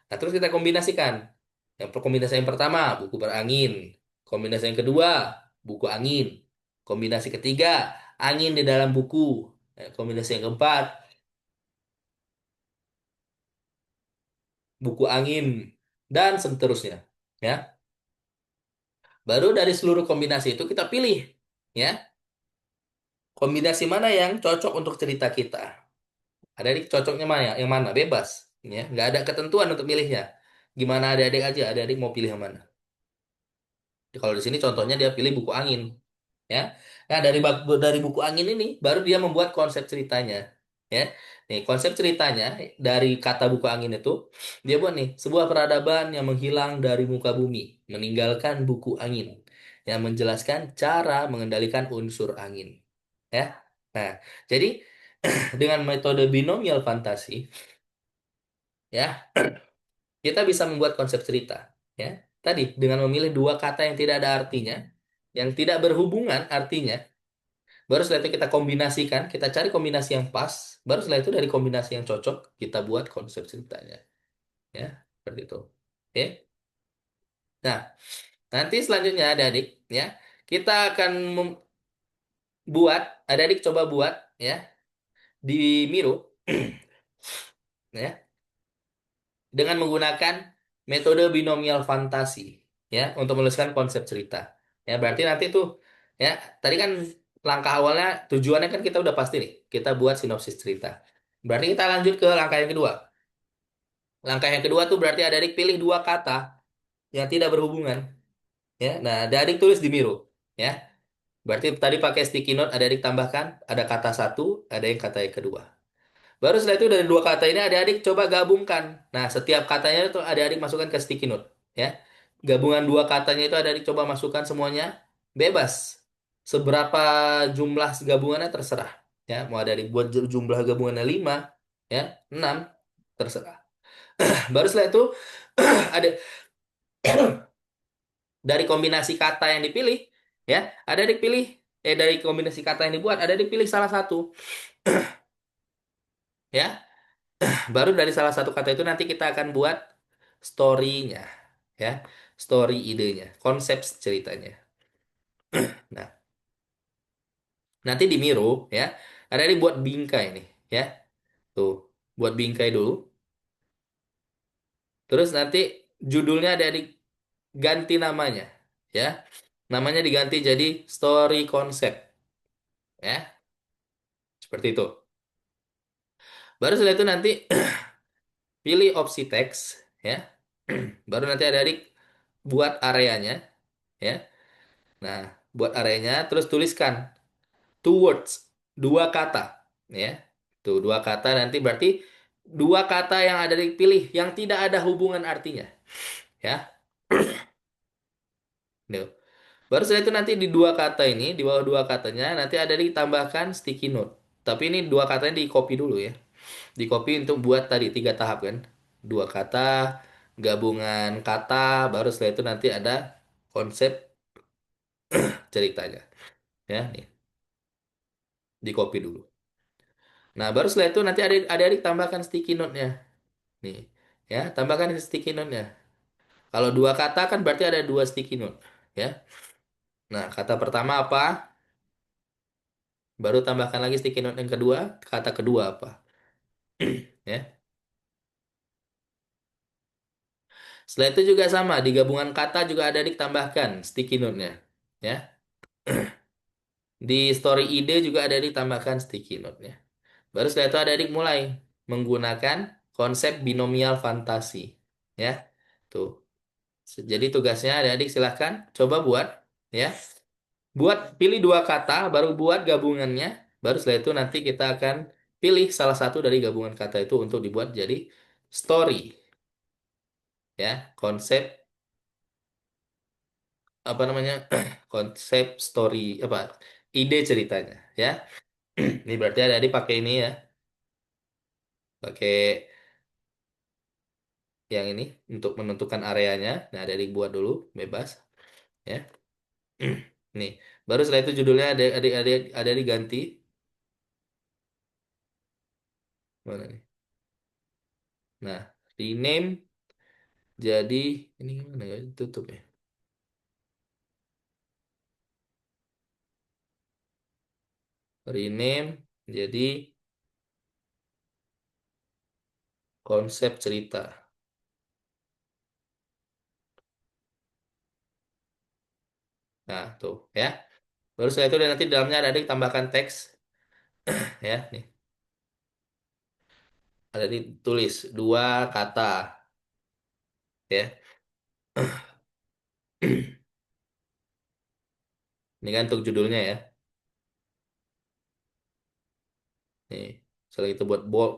Nah, terus kita kombinasikan. Kombinasi yang pertama, buku berangin. Kombinasi yang kedua, buku angin. Kombinasi ketiga, angin di dalam buku. Kombinasi yang keempat, buku angin dan seterusnya. Ya, baru dari seluruh kombinasi itu kita pilih, ya, kombinasi mana yang cocok untuk cerita kita. Ada adik cocoknya mana? Yang mana? Bebas, ya, nggak ada ketentuan untuk milihnya. Gimana adik-adik aja, adik-adik mau pilih yang mana? Kalau di sini contohnya dia pilih buku angin, ya. Nah, dari buku angin ini baru dia membuat konsep ceritanya, ya. Nih, konsep ceritanya dari kata buku angin itu dia buat nih, sebuah peradaban yang menghilang dari muka bumi, meninggalkan buku angin yang menjelaskan cara mengendalikan unsur angin, ya. Nah, jadi dengan metode binomial fantasi, ya, kita bisa membuat konsep cerita, ya. Tadi dengan memilih dua kata yang tidak ada artinya, yang tidak berhubungan artinya. Baru setelah itu kita kombinasikan, kita cari kombinasi yang pas. Baru setelah itu dari kombinasi yang cocok, kita buat konsep ceritanya. Ya, seperti itu. Oke. Nah, nanti selanjutnya adik-adik, ya, kita akan buat, adik-adik coba buat, ya, di Miro, ya, dengan menggunakan metode binomial fantasi, ya, untuk menuliskan konsep cerita. Ya, berarti nanti tuh, ya, tadi kan langkah awalnya, tujuannya kan kita udah pasti nih, kita buat sinopsis cerita. Berarti kita lanjut ke langkah yang kedua. Langkah yang kedua tuh berarti adik pilih dua kata yang tidak berhubungan, ya. Nah, adik tulis di Miro, ya. Berarti tadi pakai sticky note, adik tambahkan ada kata satu, ada yang kata yang kedua. Baru setelah itu dari dua kata ini adik-adik coba gabungkan. Nah, setiap katanya itu adik-adik masukkan ke sticky note, ya. Gabungan dua katanya itu adik coba masukkan semuanya, bebas. Seberapa jumlah gabungannya terserah, ya. Mau adik buat jumlah gabungannya 5, ya, 6, terserah. Baru setelah itu ada dari kombinasi kata yang dipilih, ya, ada dipilih dari kombinasi kata yang dibuat, ada dipilih salah satu, ya. Baru dari salah satu kata itu nanti kita akan buat story-nya, ya, story idenya, konsep ceritanya. Nah, nanti di Miro, ya, ada dibuat bingkai nih, ya, tuh, buat bingkai dulu. Terus nanti judulnya ada diganti namanya, ya, namanya diganti jadi story concept, ya, seperti itu. Baru setelah itu nanti pilih opsi teks, ya. Baru nanti adik buat areanya, ya. Nah, buat areanya terus tuliskan two words, dua kata, ya. Tuh, dua kata nanti berarti dua kata yang ada dipilih yang tidak ada hubungan artinya, ya. Tuh. Baru setelah itu nanti di dua kata ini, di bawah dua katanya nanti ada ditambahkan sticky note. Tapi ini dua katanya di copy dulu ya. Di copy untuk buat tadi tiga tahap kan. Dua kata, gabungan kata, baru setelah itu nanti ada konsep ceritanya. Ya, nih, di copy dulu. Nah, baru setelah itu nanti adik-adik tambahkan sticky note-nya. Nih, ya, tambahkan sticky note-nya. Kalau dua kata kan berarti ada dua sticky note. Ya. Nah, kata pertama apa? Baru tambahkan lagi sticky note yang kedua. Kata kedua apa? Ya. Setelah itu juga sama, di gabungan kata juga ada ditambahkan sticky note-nya. Ya. Di story ide juga ada ditambahkan sticky note-nya. Baru setelah itu adik mulai menggunakan konsep binomial fantasi. Ya, tuh. Jadi tugasnya adik-adik silahkan coba buat, ya. Buat pilih dua kata, baru buat gabungannya. Baru setelah itu nanti kita akan pilih salah satu dari gabungan kata itu untuk dibuat jadi story, ya. Konsep apa namanya? Konsep story apa? Ide ceritanya, ya. Ini berarti adik-adik pakai ini ya, pakai yang ini untuk menentukan areanya. Nah, adik buat dulu bebas ya. Nih, baru setelah itu judulnya ada diganti. Mana nih? Nah, rename jadi ini gimana ya? Tutup ya. Rename jadi konsep cerita. Nah, tuh ya. Baru setelah itu nanti di dalamnya ada tambahkan teks ya. Nih, ada ditulis dua kata ya. Ini kan untuk judulnya ya. Nih, setelah itu buat bold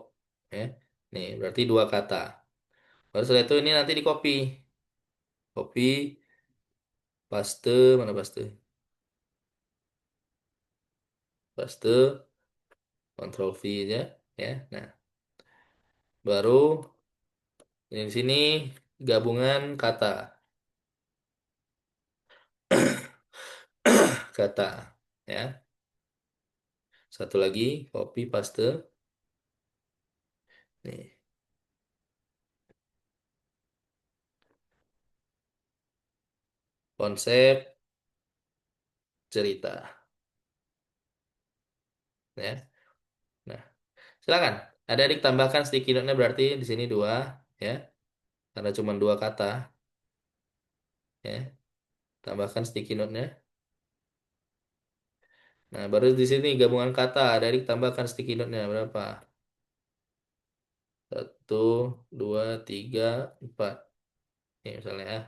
ya. Nih, berarti dua kata. Baru setelah itu ini nanti di copy. Copy, paste, mana paste? Paste, Ctrl V aja ya. Nah, baru ini di sini gabungan kata. Kata ya. Satu lagi, copy, paste. Nih, konsep cerita ya. Nah, silakan. Ada adik tambahkan sticky note-nya berarti di sini dua ya. Karena cuma dua kata ya. Tambahkan sticky note-nya. Nah, baru di sini gabungan kata. Ada adik tambahkan sticky note-nya berapa? Satu, dua, tiga, empat. Nih misalnya ya.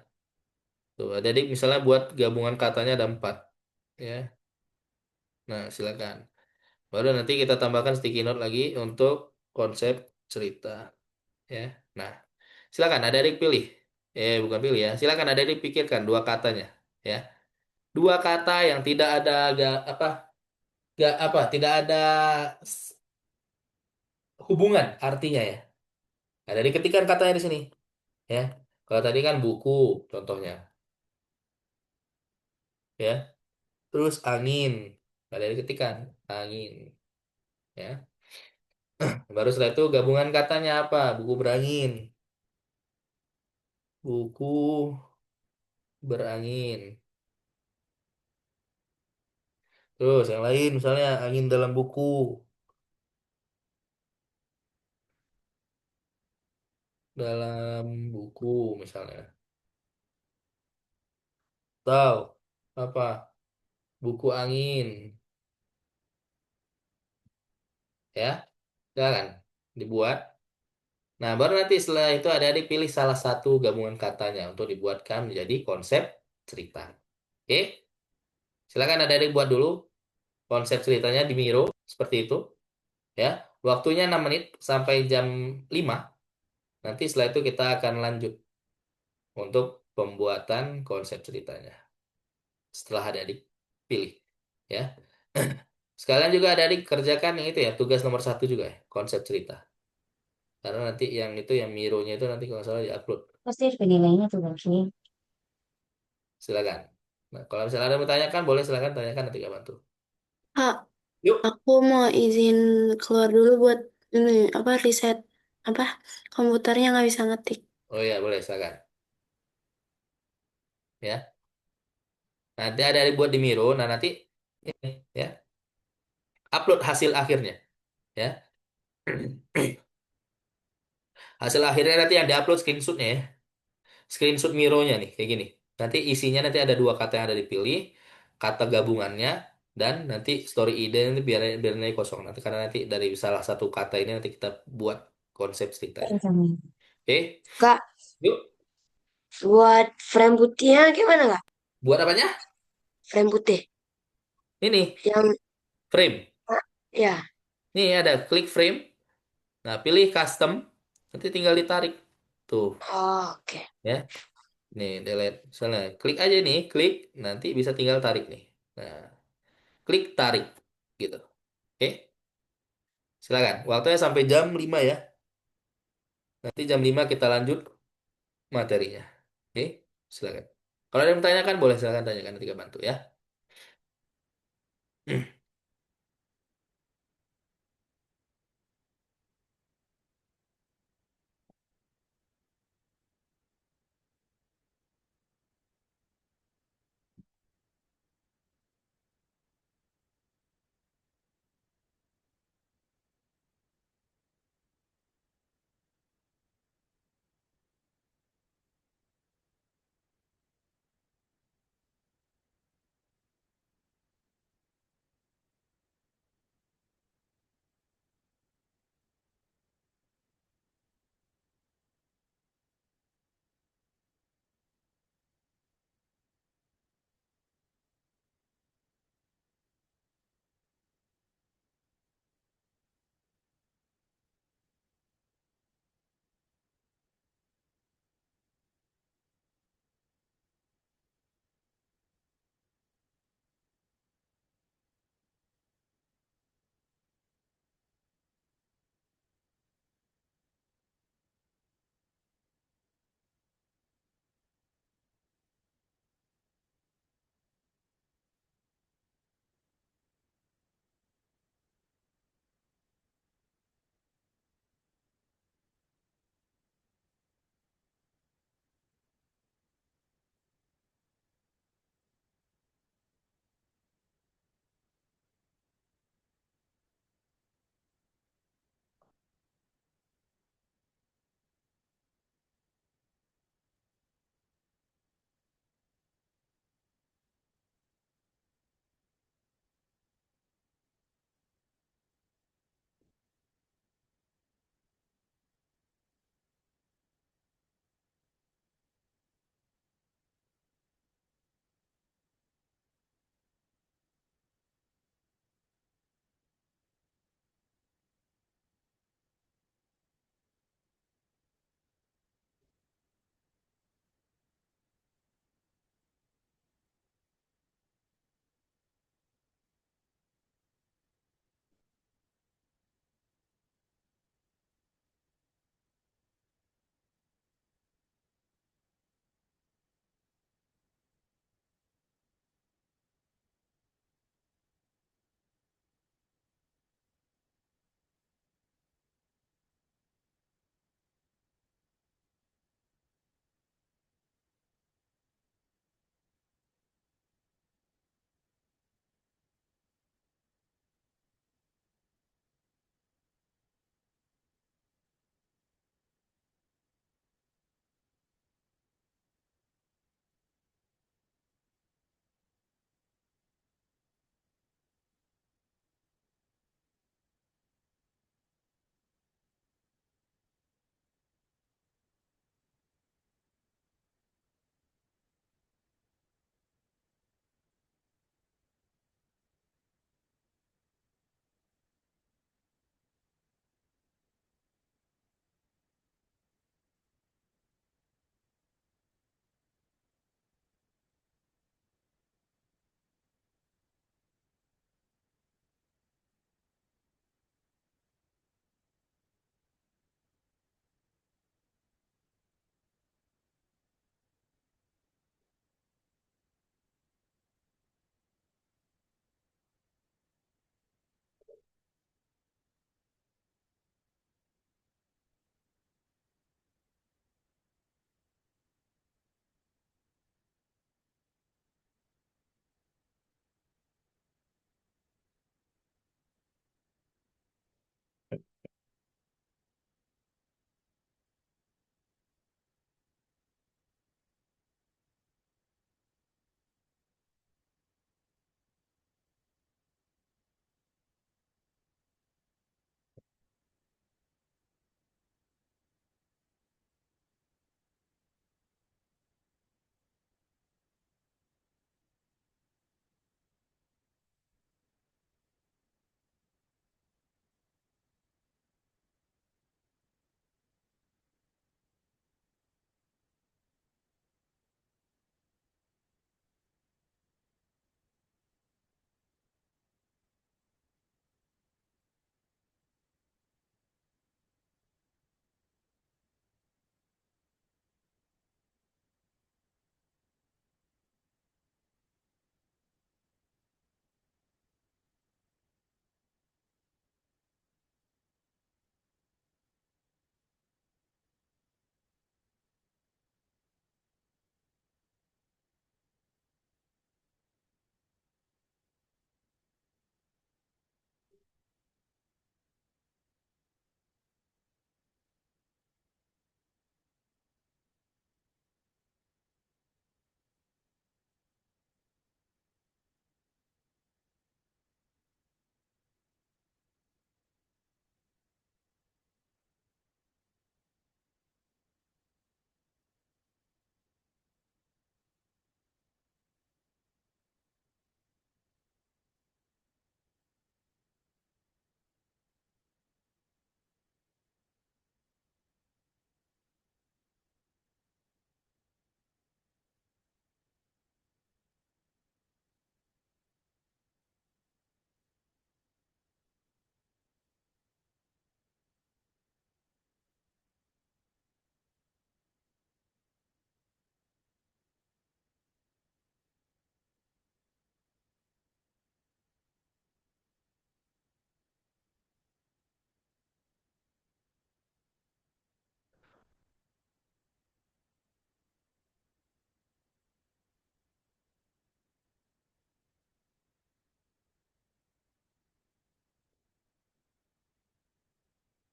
Tuh, ada adik misalnya buat gabungan katanya ada empat ya. Nah, silakan. Baru nanti kita tambahkan sticky note lagi untuk konsep cerita ya. Nah, silakan ada adik pilih. Bukan pilih ya. Silakan ada adik pikirkan dua katanya ya. Dua kata yang tidak ada tidak ada s- hubungan artinya ya. Ada diketikkan katanya di sini ya. Kalau tadi kan buku contohnya ya. Terus angin. Ada diketikkan angin ya. Baru setelah itu gabungan katanya apa? Buku berangin. Buku berangin. Terus yang lain misalnya angin dalam buku. Dalam buku misalnya. Tahu apa? Buku angin ya. Silakan dibuat. Nah, baru nanti setelah itu ada dipilih salah satu gabungan katanya untuk dibuatkan menjadi konsep cerita. Oke, silakan ada yang buat dulu konsep ceritanya di Miro seperti itu ya. Waktunya 6 menit sampai jam 5. Nanti setelah itu kita akan lanjut untuk pembuatan konsep ceritanya. Setelah adik-adik pilih ya. Sekalian juga adik-adik kerjakan yang itu ya, tugas nomor satu juga ya, konsep cerita. Karena nanti yang itu yang Miro-nya itu nanti kalau nggak salah diupload. Pasti penilainya tuh Bang. Silakan. Nah, kalau misalnya ada yang mau tanyakan, boleh silakan tanyakan nanti kak bantu. Kak, Yuk. aku mau izin keluar dulu buat ini apa riset apa komputernya nggak bisa ngetik. Oh iya, boleh silakan. Ya. Nanti ada yang buat di Miro, nah nanti ini ya, upload hasil akhirnya ya. Hasil akhirnya nanti yang diupload screenshotnya ya. Screenshot Miro-nya nih kayak gini. Nanti isinya nanti ada dua kata yang ada dipilih, kata gabungannya dan nanti story ide nanti biar nanti kosong nanti karena nanti dari salah satu kata ini nanti kita buat konsep ceritanya. Oke, Kak, yuk. buat frame putihnya gimana kak? Buat apanya? Frame putih Ini yang frame. ah, ya. Nih ada klik frame. Nah, pilih custom. Nanti tinggal ditarik. Tuh, Oh, oke. ya. Nih, delete. Misalnya, klik aja nih, klik. Nanti bisa tinggal tarik nih. Nah, klik tarik. Gitu. Oke, silakan. Waktunya sampai jam 5 ya. Nanti jam 5 kita lanjut. materinya. Oke, silakan. Kalau ada yang bertanyakan, boleh silakan tanyakan nanti kita bantu ya.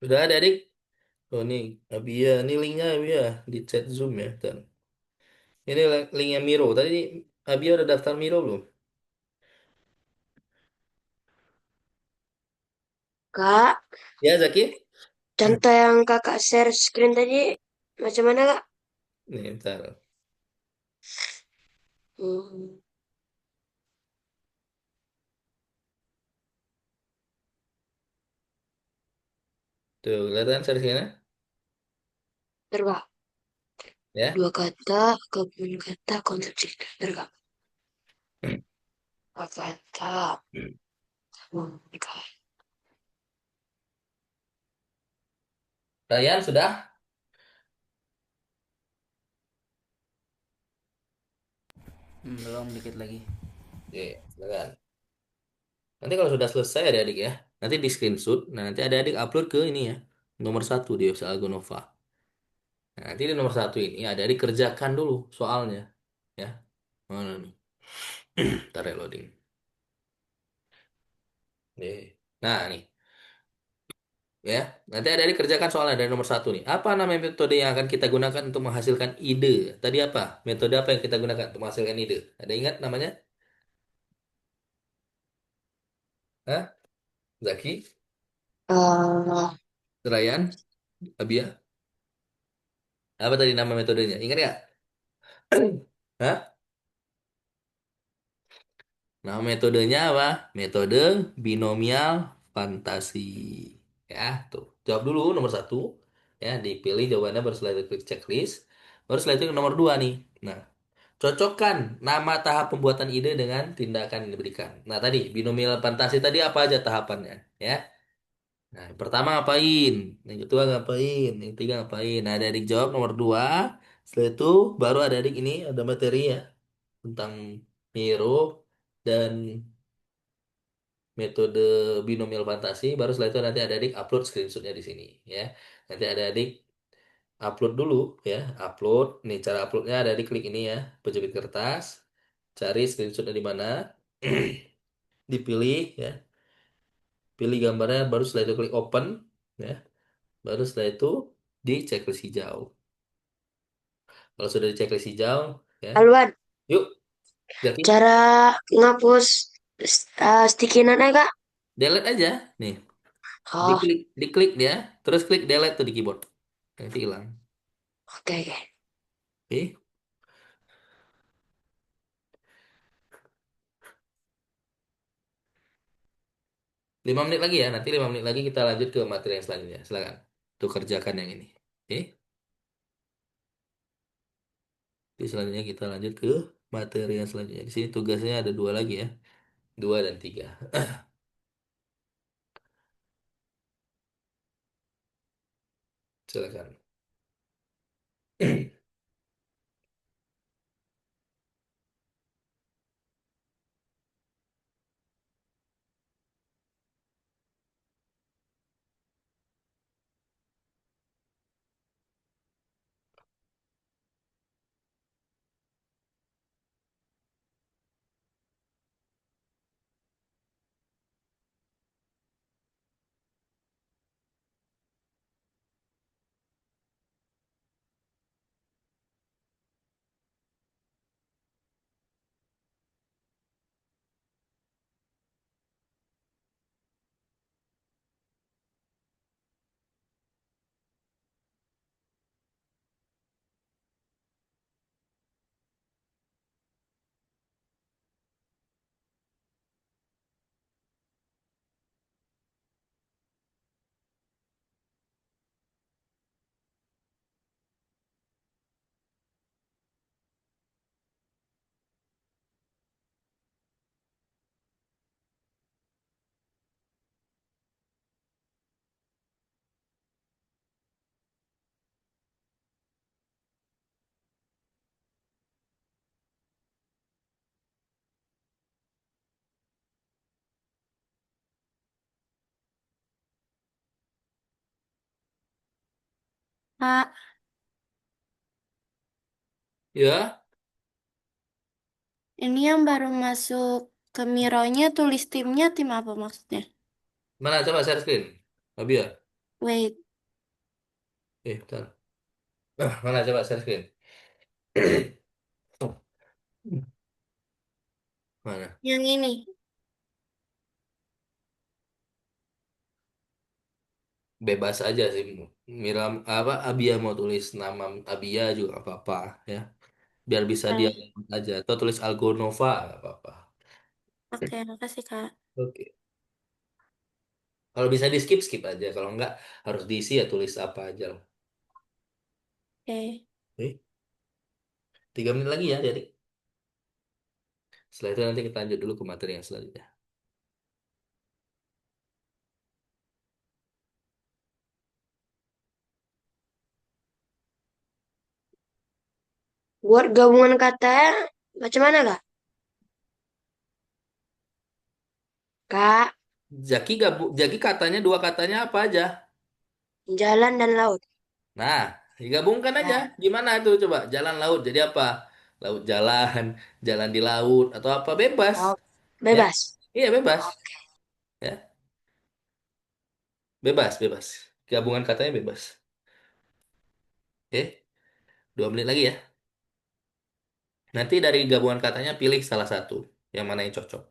Udah ada adik? Oh nih, Abia, ini linknya Abia di chat Zoom ya. Bentar. Ini linknya Miro. Tadi Abia udah daftar Miro belum? Kak, Ya Zaki? contoh yang kakak share screen tadi macam mana kak? Nih, bentar. Hmm, Tuh, kelihatan share. bentar, kak. Ya. Dua kata, gabungan kata, konsep cerita. Bentar, kak. Dua kata, gabungan kata. Ryan sudah? Belum, dikit lagi. Oke, silakan. Nanti kalau sudah selesai adik-adik ya, nanti di screenshot. Nah, nanti adik-adik upload ke ini ya, nomor satu di website Algonova. Nah, nanti di nomor satu ini adik-adik kerjakan dulu soalnya. Ya, mana nih? Ntar ya loading. Nih. Nah, nih. Ya, nanti adik-adik kerjakan soalnya dari nomor satu nih. Apa nama metode yang akan kita gunakan untuk menghasilkan ide? Tadi apa? Metode apa yang kita gunakan untuk menghasilkan ide? Ada ingat namanya? Hah? Zaki? Eh, Ryan? Abia? Apa tadi nama metodenya? Ingat nggak? Hah? Nah, metodenya apa? Metode binomial fantasi. Ya, tuh. Jawab dulu nomor satu. Ya, dipilih jawabannya baru setelah itu klik checklist. Baru setelah itu nomor dua nih. Nah, cocokkan nama tahap pembuatan ide dengan tindakan yang diberikan. Nah, tadi binomial fantasi tadi apa aja tahapannya? Ya. Nah, yang pertama ngapain? Yang kedua ngapain? Yang ketiga ngapain? Nah, ada adik jawab nomor dua. Setelah itu baru ada adik ini ada materi ya tentang Miro dan metode binomial fantasi. Baru setelah itu nanti ada adik upload screenshotnya di sini ya. Nanti ada adik upload dulu ya, upload. Nih cara uploadnya ada adik klik ini ya, pencubit kertas, cari screenshotnya di mana, dipilih ya, pilih gambarnya. Baru setelah itu klik open ya. Baru setelah itu di checklist hijau. Kalau sudah di checklist hijau ya, Alwan, yuk Jaki, cara ngapus sticky note-nya kak? delete aja nih, Oh, diklik dia, terus klik delete tuh di keyboard, nanti hilang. oke, oke. Oke. 5 menit lagi ya, nanti 5 menit lagi kita lanjut ke materi yang selanjutnya. Silakan. Tuh kerjakan yang ini. Oke. Di selanjutnya kita lanjut ke materi yang selanjutnya. Di sini tugasnya ada dua lagi ya. Dua dan tiga. Silakan. Kak, Ya, ini yang baru masuk ke Mironya tulis timnya tim apa maksudnya? mana coba share screen. Abia. Wait, Bentar. Mana coba share screen? Mana? yang ini. Bebas aja sih. Miram apa Abia mau tulis nama Abia juga nggak apa-apa ya. Biar bisa dia Oke, aja. Atau tulis Algonova nggak apa-apa. oke, makasih Kak. Oke. Kalau bisa di skip skip aja. Kalau nggak harus diisi ya tulis apa aja lah. Oke. Oke. 3 menit lagi ya, jadi. Setelah itu nanti kita lanjut dulu ke materi yang selanjutnya. Buat gabungan kata macam mana Kak? Kak, Jaki katanya dua katanya apa aja? jalan dan laut. Nah, digabungkan aja. Nah, Gimana tuh coba? Jalan laut jadi apa? Laut jalan, jalan di laut atau apa bebas. oh, Ya. bebas. Iya bebas. Oke. Ya, bebas, bebas. Gabungan katanya bebas. Oke, 2 menit lagi ya. Nanti dari gabungan katanya pilih salah satu. Yang mana yang cocok.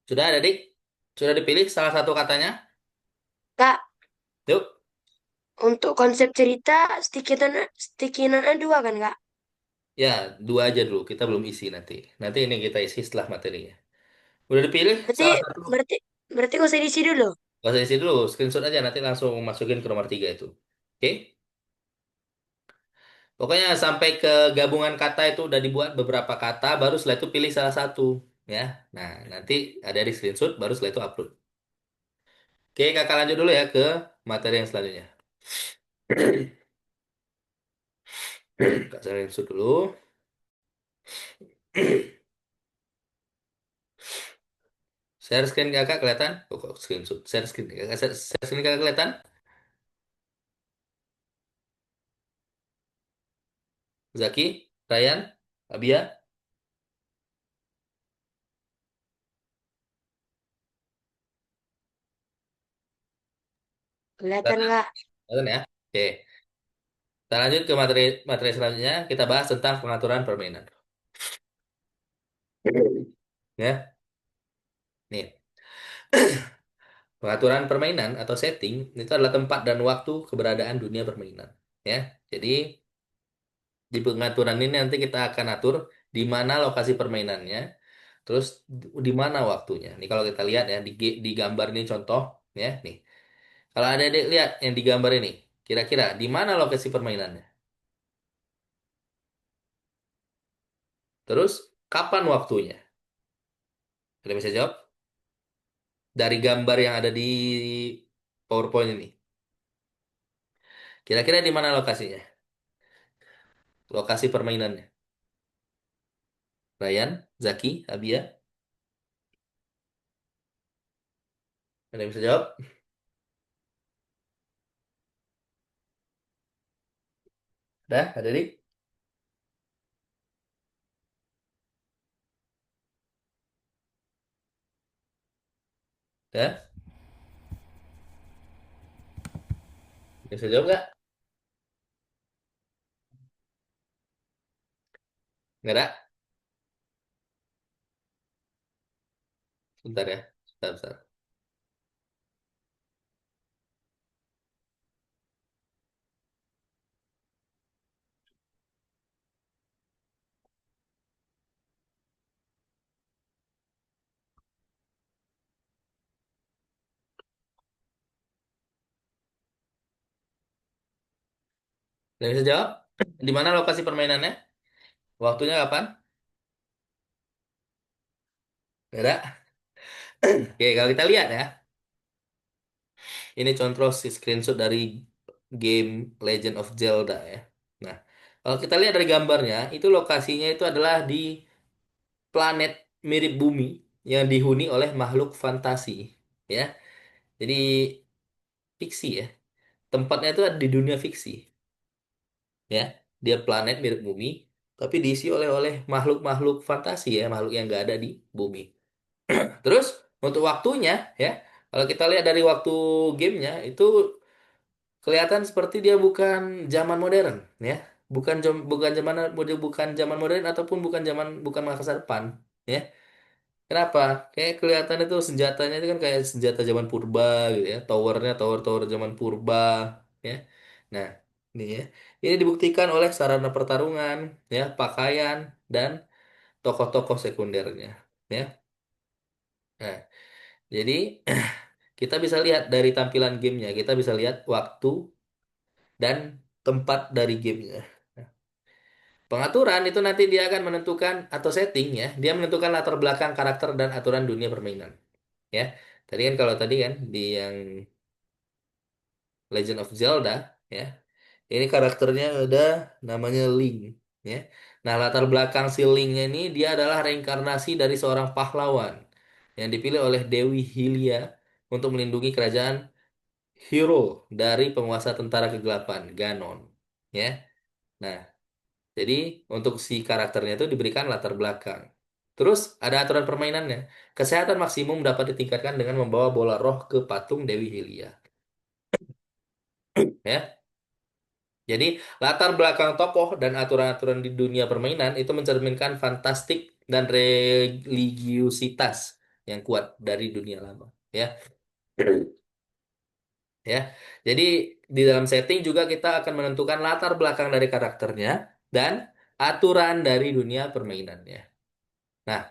Sudah, adik? Sudah dipilih salah satu katanya? Kak, Yuk. untuk konsep cerita sticky note dua kan, Kak? Ya, dua aja dulu. Kita belum isi nanti. Nanti ini kita isi setelah materinya. Udah dipilih Berarti salah satu. berarti berarti gak usah diisi dulu. Gak usah isi dulu. Screenshot aja. Nanti langsung masukin ke nomor tiga itu. Oke? Pokoknya sampai ke gabungan kata itu udah dibuat beberapa kata. Baru setelah itu pilih salah satu. Ya. Nah, nanti ada di screenshot. Baru setelah itu upload. Oke, kakak lanjut dulu ya ke materi yang selanjutnya. Kak screenshot dulu. Share screen kakak kelihatan? Oh, kok screenshot. Share screen kakak. Share screen kakak kelihatan? Zaki, Ryan, Abia, Kelihatan kelihatan? nggak? Kelihatan ya? Oke. Kita lanjut ke materi materi selanjutnya. Kita bahas tentang pengaturan permainan. Ya, nih. Pengaturan permainan atau setting itu adalah tempat dan waktu keberadaan dunia permainan. Ya, jadi di pengaturan ini nanti kita akan atur di mana lokasi permainannya, terus di mana waktunya. Nih kalau kita lihat ya di gambar ini contoh, ya nih. Kalau ada adik lihat yang di gambar ini, kira-kira di mana lokasi permainannya? Terus kapan waktunya? Ada yang bisa jawab? Dari gambar yang ada di PowerPoint ini. Kira-kira di mana lokasinya? Lokasi permainannya. Ryan, Zaki, Abia, ada yang bisa jawab? Ada dik? Ada? Ada yang bisa jawab nggak? Nggak ada? Bentar ya. Bentar, bentar. Ada yang bisa jawab? Di mana lokasi permainannya? Waktunya kapan? Nggak ada? Oke, kalau kita lihat ya. Ini contoh si screenshot dari game Legend of Zelda ya. Nah, kalau kita lihat dari gambarnya, itu lokasinya itu adalah di planet mirip bumi yang dihuni oleh makhluk fantasi. Ya, jadi fiksi ya. Tempatnya itu ada di dunia fiksi. Ya, dia planet mirip bumi, tapi diisi oleh makhluk-makhluk fantasi ya, makhluk yang nggak ada di bumi. Terus untuk waktunya ya, kalau kita lihat dari waktu gamenya itu kelihatan seperti dia bukan zaman modern ya, bukan zaman modern ataupun bukan masa depan ya. Kenapa? Kayak kelihatan itu senjatanya itu kan kayak senjata zaman purba gitu ya, towernya tower-tower zaman purba ya. Nah, ini ya. Ini dibuktikan oleh sarana pertarungan ya, pakaian dan tokoh-tokoh sekundernya ya. Nah, jadi kita bisa lihat dari tampilan gamenya, kita bisa lihat waktu dan tempat dari gamenya. Nah, pengaturan itu nanti dia akan menentukan atau setting ya, dia menentukan latar belakang karakter dan aturan dunia permainan. Ya, tadi kan kalau tadi kan di yang Legend of Zelda ya, ini karakternya ada namanya Link ya. Nah, latar belakang si Linknya ini dia adalah reinkarnasi dari seorang pahlawan yang dipilih oleh Dewi Hylia untuk melindungi kerajaan Hyrule dari penguasa tentara kegelapan Ganon ya. Nah, jadi untuk si karakternya itu diberikan latar belakang. Terus ada aturan permainannya. Kesehatan maksimum dapat ditingkatkan dengan membawa bola roh ke patung Dewi Hylia. Ya, jadi latar belakang tokoh dan aturan-aturan di dunia permainan itu mencerminkan fantastik dan religiusitas. yang kuat dari dunia lama. Ya, ya. Jadi di dalam setting juga kita akan menentukan latar belakang dari karakternya dan aturan dari dunia permainannya. Nah,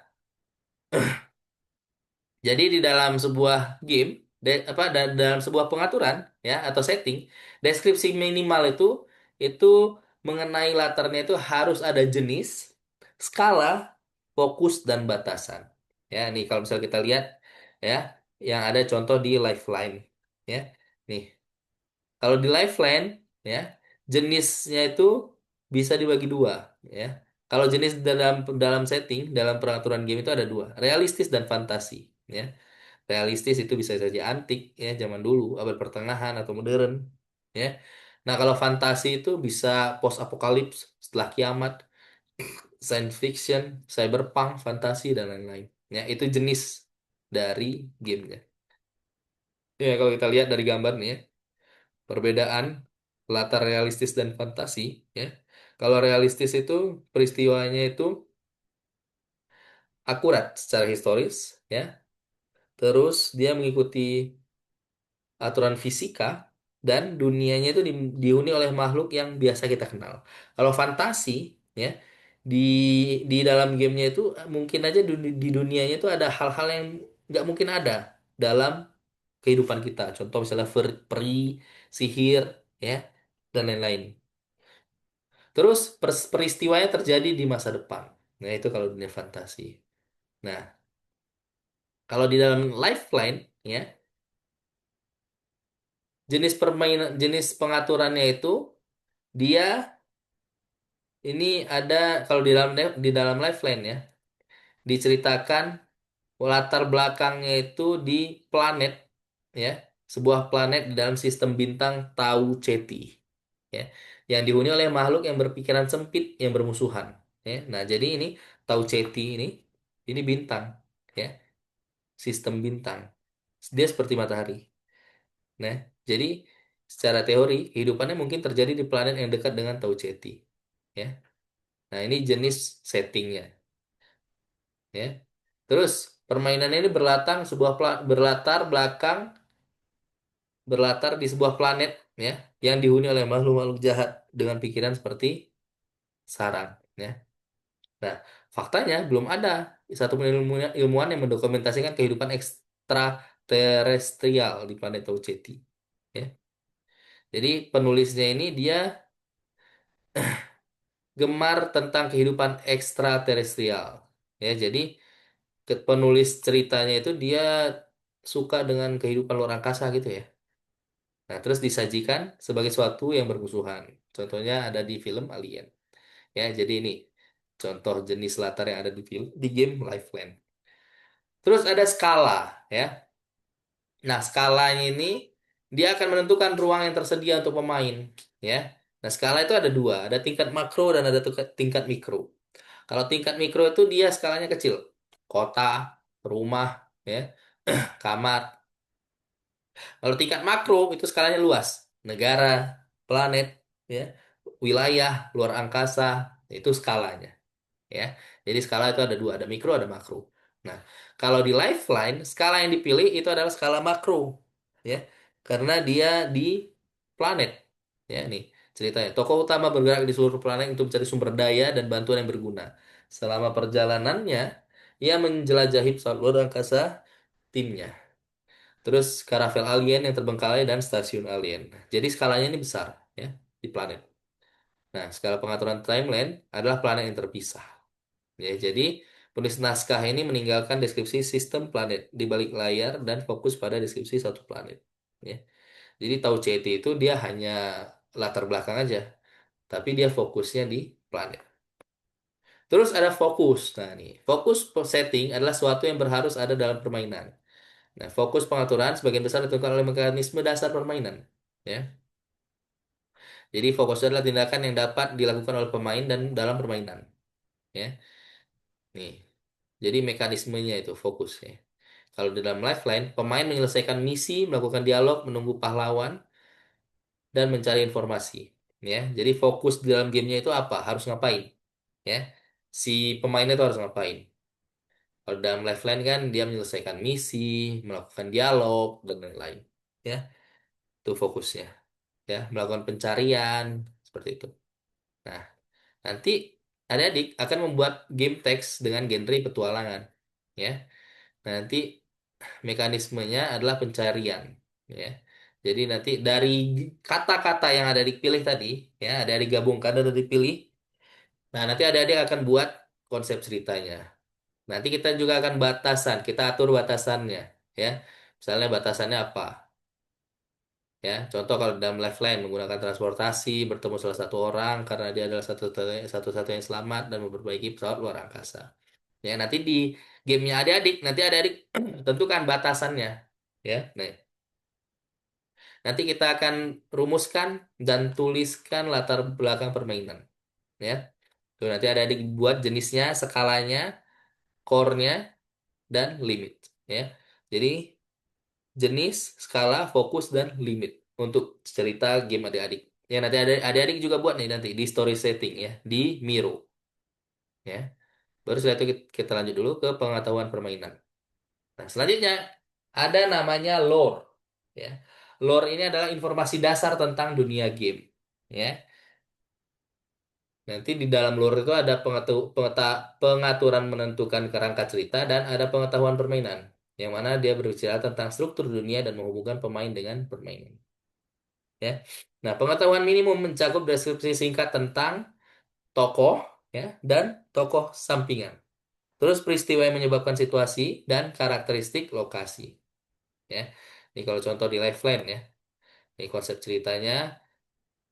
jadi di dalam sebuah game, dalam sebuah pengaturan ya atau setting, deskripsi minimal itu mengenai latarnya itu harus ada jenis, skala, fokus dan batasan. Ya, nih kalau misalnya kita lihat ya, yang ada contoh di Lifeline ya. Nih, kalau di Lifeline ya, jenisnya itu bisa dibagi dua ya. Kalau jenis dalam dalam setting, dalam peraturan game itu ada dua, realistis dan fantasi ya. Realistis itu bisa saja antik ya, zaman dulu, abad pertengahan atau modern ya. Nah, kalau fantasi itu bisa post apokalips, setelah kiamat, science fiction, cyberpunk, fantasi dan lain-lain. Ya, itu jenis dari gamenya. Ya, kalau kita lihat dari gambar nih ya, perbedaan latar realistis dan fantasi ya. Kalau realistis itu peristiwanya itu akurat secara historis ya. Terus dia mengikuti aturan fisika dan dunianya itu dihuni oleh makhluk yang biasa kita kenal. Kalau fantasi ya, di dalam gamenya itu mungkin aja di dunianya itu ada hal-hal yang nggak mungkin ada dalam kehidupan kita. Contoh misalnya peri, sihir ya, dan lain-lain. Terus peristiwanya terjadi di masa depan. Nah, itu kalau dunia fantasi. Nah, kalau di dalam Lifeline ya, jenis permainan jenis pengaturannya itu dia ini ada kalau di dalam Lifeline ya, diceritakan latar belakangnya itu di planet ya, sebuah planet di dalam sistem bintang Tau Ceti ya, yang dihuni oleh makhluk yang berpikiran sempit yang bermusuhan ya. Nah, jadi ini Tau Ceti ini bintang ya, sistem bintang. Dia seperti matahari. Nah, jadi secara teori kehidupannya mungkin terjadi di planet yang dekat dengan Tau Ceti ya. Nah, ini jenis settingnya ya. Terus permainan ini berlatar di sebuah planet ya yang dihuni oleh makhluk-makhluk jahat dengan pikiran seperti sarang ya. Nah, faktanya belum ada satupun ilmuwan yang mendokumentasikan kehidupan ekstraterestrial di planet Tau Ceti ya. Jadi penulisnya ini dia gemar tentang kehidupan ekstraterestrial ya. Jadi penulis ceritanya itu dia suka dengan kehidupan luar angkasa gitu ya. Nah, terus disajikan sebagai suatu yang bermusuhan. Contohnya ada di film Alien. Ya, jadi ini contoh jenis latar yang ada di game Lifeline. Terus ada skala, ya. Nah, skalanya ini dia akan menentukan ruang yang tersedia untuk pemain, ya. Nah, skala itu ada dua, ada tingkat makro dan ada tingkat mikro. Kalau tingkat mikro itu dia skalanya kecil, kota, rumah, ya, kamar. Kalau tingkat makro itu skalanya luas, negara, planet, ya, wilayah, luar angkasa, itu skalanya, ya. Jadi skala itu ada dua, ada mikro, ada makro. Nah, kalau di Lifeline, skala yang dipilih itu adalah skala makro, ya, karena dia di planet, ya. Nih ceritanya, tokoh utama bergerak di seluruh planet untuk mencari sumber daya dan bantuan yang berguna. Selama perjalanannya, ia menjelajahi pesawat luar angkasa timnya. Terus karavel alien yang terbengkalai dan stasiun alien. Jadi skalanya ini besar ya di planet. Nah, skala pengaturan timeline adalah planet yang terpisah. Ya, jadi penulis naskah ini meninggalkan deskripsi sistem planet di balik layar dan fokus pada deskripsi satu planet. Ya. Jadi tahu CT itu dia hanya latar belakang aja, tapi dia fokusnya di planet. Terus ada fokus. Nah, nih, fokus setting adalah sesuatu yang berharus ada dalam permainan. Nah, fokus pengaturan sebagian besar ditentukan oleh mekanisme dasar permainan. Ya. Jadi fokus adalah tindakan yang dapat dilakukan oleh pemain dan dalam permainan. Ya. Nih. Jadi mekanismenya itu fokus ya. Kalau di dalam Lifeline, pemain menyelesaikan misi, melakukan dialog, menunggu pahlawan, dan mencari informasi. Ya. Jadi fokus di dalam gamenya itu apa? Harus ngapain? Ya. Si pemainnya itu harus ngapain? Kalau dalam Lifeline kan dia menyelesaikan misi, melakukan dialog dan lain-lain. Ya, itu fokusnya. Ya, melakukan pencarian seperti itu. Nah, nanti adik-adik akan membuat game teks dengan genre petualangan. Ya, nah, nanti mekanismenya adalah pencarian. Ya, jadi nanti dari kata-kata yang ada dipilih tadi, ya, ada digabungkan dan ada dipilih. Nah, nanti adik-adik akan buat konsep ceritanya. Nanti kita juga akan batasan, kita atur batasannya, ya. Misalnya batasannya apa? Ya, contoh kalau dalam Lifeline menggunakan transportasi, bertemu salah satu orang karena dia adalah satu-satu yang selamat dan memperbaiki pesawat luar angkasa. Ya, nanti di gamenya adik-adik, nanti adik-adik tentukan batasannya. Ya, nah, nanti kita akan rumuskan dan tuliskan latar belakang permainan. Ya, tuh nanti adik-adik buat jenisnya, skalanya, core-nya, dan limit. Ya, jadi jenis, skala, fokus, dan limit untuk cerita game adik-adik. Ya, nanti adik-adik juga buat nih nanti di story setting ya, di Miro. Ya, baru setelah itu kita lanjut dulu ke pengetahuan permainan. Nah, selanjutnya ada namanya lore. Ya, lore ini adalah informasi dasar tentang dunia game. Ya, nanti di dalam lore itu ada pengaturan menentukan kerangka cerita dan ada pengetahuan permainan, yang mana dia berbicara tentang struktur dunia dan menghubungkan pemain dengan permainan. Ya. Nah, pengetahuan minimum mencakup deskripsi singkat tentang tokoh ya dan tokoh sampingan. Terus peristiwa yang menyebabkan situasi dan karakteristik lokasi. Ya. Ini kalau contoh di Lifeline ya. Ini konsep ceritanya.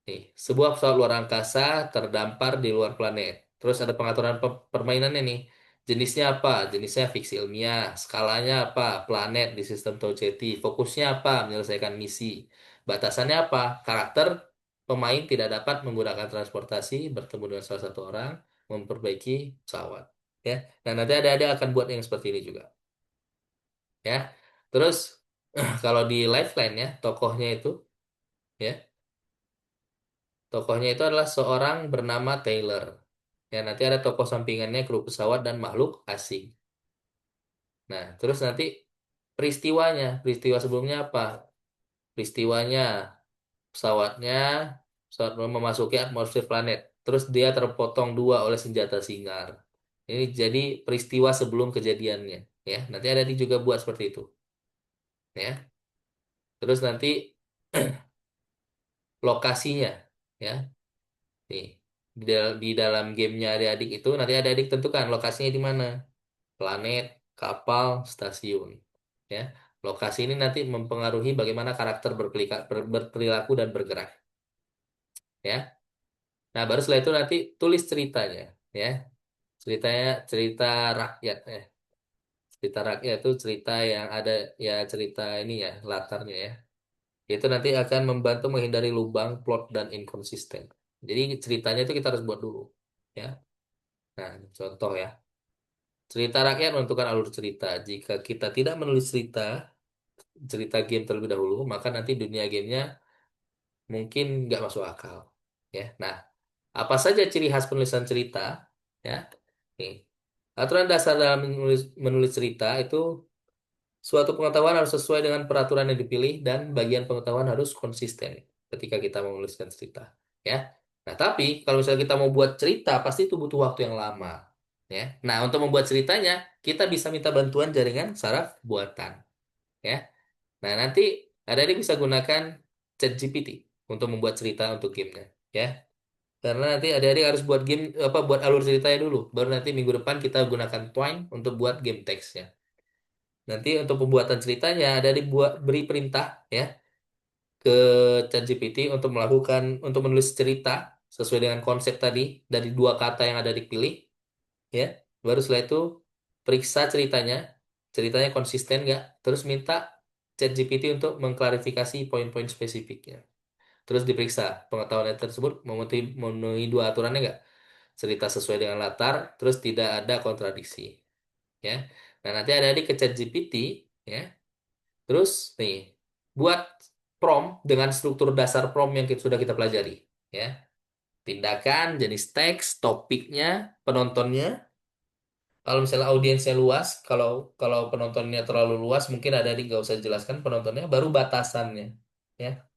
Nih, sebuah pesawat luar angkasa terdampar di luar planet. Terus ada pengaturan permainannya nih. Jenisnya apa? Jenisnya fiksi ilmiah. Skalanya apa? Planet di sistem Tau-Ceti. Fokusnya apa? Menyelesaikan misi. Batasannya apa? Karakter pemain tidak dapat menggunakan transportasi, bertemu dengan salah satu orang, memperbaiki pesawat. Ya. Nah, nanti ada akan buat yang seperti ini juga. Ya. Terus kalau di Lifeline ya, tokohnya itu ya. Tokohnya itu adalah seorang bernama Taylor. Ya, nanti ada tokoh sampingannya, kru pesawat dan makhluk asing. Nah, terus nanti peristiwa sebelumnya apa? Peristiwanya, pesawatnya, pesawat memasuki atmosfer planet. Terus dia terpotong dua oleh senjata Singar. Ini jadi peristiwa sebelum kejadiannya. Ya, nanti ada juga buat seperti itu. Ya, terus nanti lokasinya. Ya, nih di dalam gamenya adik-adik itu nanti adik-adik tentukan lokasinya di mana. Planet, kapal, stasiun. Ya, lokasi ini nanti mempengaruhi bagaimana karakter berperilaku dan bergerak. Ya, nah baru setelah itu nanti tulis ceritanya. Ya, ceritanya cerita rakyat. Cerita rakyat itu cerita yang ada ya cerita ini ya latarnya ya. Itu nanti akan membantu menghindari lubang plot dan inkonsisten. Jadi ceritanya itu kita harus buat dulu. Ya, nah contoh ya. Cerita rakyat menentukan alur cerita. Jika kita tidak menulis cerita game terlebih dahulu, maka nanti dunia gamenya mungkin nggak masuk akal. Ya, nah, apa saja ciri khas penulisan cerita? Ya, nih, aturan dasar dalam menulis cerita itu suatu pengetahuan harus sesuai dengan peraturan yang dipilih dan bagian pengetahuan harus konsisten ketika kita menuliskan cerita. Ya, nah tapi kalau misalnya kita mau buat cerita, pasti itu butuh waktu yang lama. Ya, nah untuk membuat ceritanya kita bisa minta bantuan jaringan saraf buatan. Ya, nah, nanti adik-adik bisa gunakan ChatGPT untuk membuat cerita untuk gamenya, ya. Karena nanti adik-adik harus buat game apa buat alur ceritanya dulu, baru nanti minggu depan kita gunakan Twine untuk buat game teksnya. Nanti untuk pembuatan ceritanya adik-adik beri perintah ya ke ChatGPT untuk menulis cerita sesuai dengan konsep tadi dari dua kata yang ada dipilih, ya. Baru setelah itu periksa ceritanya konsisten nggak, terus minta ChatGPT untuk mengklarifikasi poin-poin spesifiknya. Terus diperiksa pengetahuan tersebut memenuhi dua aturannya nggak? Cerita sesuai dengan latar, terus tidak ada kontradiksi. Ya. Nah, nanti ada di ke ChatGPT, ya. Terus nih, buat prompt dengan struktur dasar prompt yang sudah kita pelajari. Ya. Tindakan, jenis teks, topiknya, penontonnya, Kalau misalnya audiensnya luas, kalau kalau penontonnya terlalu luas, mungkin ada adik nggak usah jelaskan penontonnya, baru batasannya. Ya,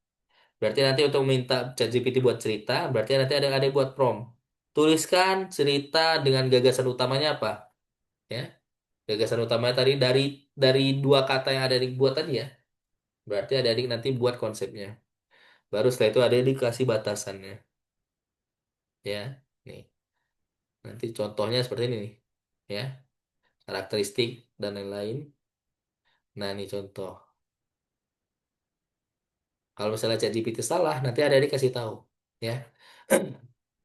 berarti nanti untuk minta ChatGPT buat cerita, berarti nanti ada buat prompt. Tuliskan cerita dengan gagasan utamanya apa? Ya, gagasan utamanya tadi dari dua kata yang ada dibuat tadi ya. Berarti adik nanti buat konsepnya. Baru setelah itu ada dikasih batasannya. Ya, nih. Nanti contohnya seperti ini nih. Ya, karakteristik dan lain-lain. Nah, ini contoh. Kalau misalnya ChatGPT salah, nanti ada dikasih tahu. Ya.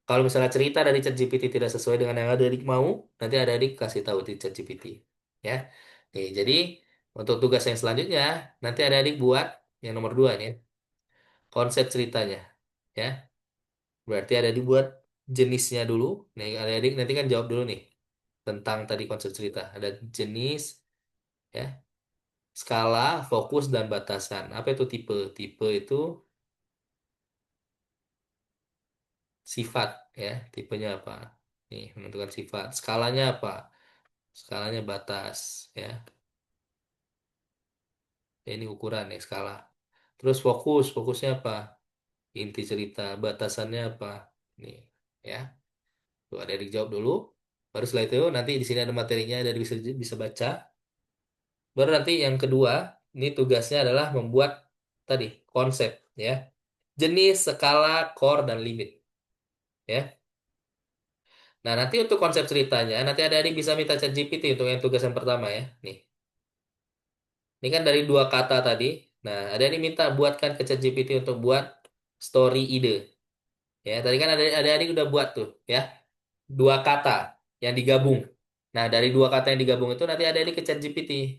Kalau misalnya cerita dari ChatGPT tidak sesuai dengan yang ada adik mau, nanti ada adik kasih tahu di ChatGPT. Ya. Nih, jadi untuk tugas yang selanjutnya, nanti ada adik buat yang nomor dua nih, konsep ceritanya. Ya. Berarti ada dibuat jenisnya dulu. Nih, ada adik nanti kan jawab dulu nih tentang tadi konsep cerita. Ada jenis, ya, skala, fokus, dan batasan. Apa itu tipe? Tipe itu sifat, ya. Tipenya apa? Nih, menentukan sifat. Skalanya apa? Skalanya batas, ya. Ini ukuran ya skala. Terus fokusnya apa? Inti cerita, batasannya apa? Nih, ya. Tuh ada dijawab dulu. Baru setelah itu nanti di sini ada materinya, dari bisa bisa baca. Baru nanti yang kedua, ini tugasnya adalah membuat tadi konsep, ya. Jenis, skala, core, dan limit, ya. Nah, nanti untuk konsep ceritanya, nanti ada adik bisa minta ChatGPT untuk yang tugas yang pertama ya. Nih, ini kan dari dua kata tadi. Nah, ada adik minta buatkan ke ChatGPT untuk buat story ide. Ya, tadi kan ada adik udah buat tuh, ya. Dua kata yang digabung. Nah, dari dua kata yang digabung itu nanti ada adik ke ChatGPT.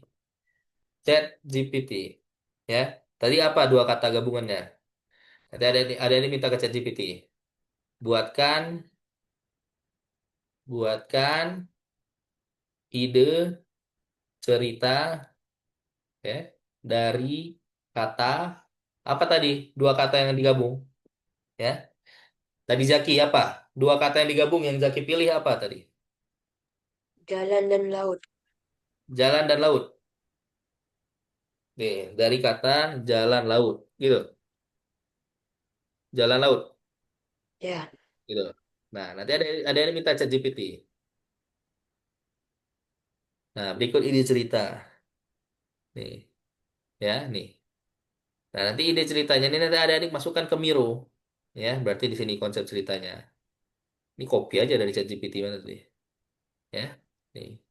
ChatGPT, ya. Tadi apa dua kata gabungannya? Nanti ada adik minta ke ChatGPT. Buatkan, buatkan ide cerita, ya, dari kata apa tadi? Dua kata yang digabung, ya. Tadi Zaki apa? Dua kata yang digabung yang Zaki pilih apa tadi? Jalan dan laut. Jalan dan laut. Nih, dari kata jalan laut, gitu. Jalan laut, Ya, gitu. Nah, nanti ada yang minta ChatGPT. Nah, berikut ide cerita. Nih, ya, nih. Nah, nanti ide ceritanya ini nanti ada adik masukkan ke Miro. Ya, berarti di sini konsep ceritanya. Ini copy aja dari ChatGPT mana tadi. Ya, nih.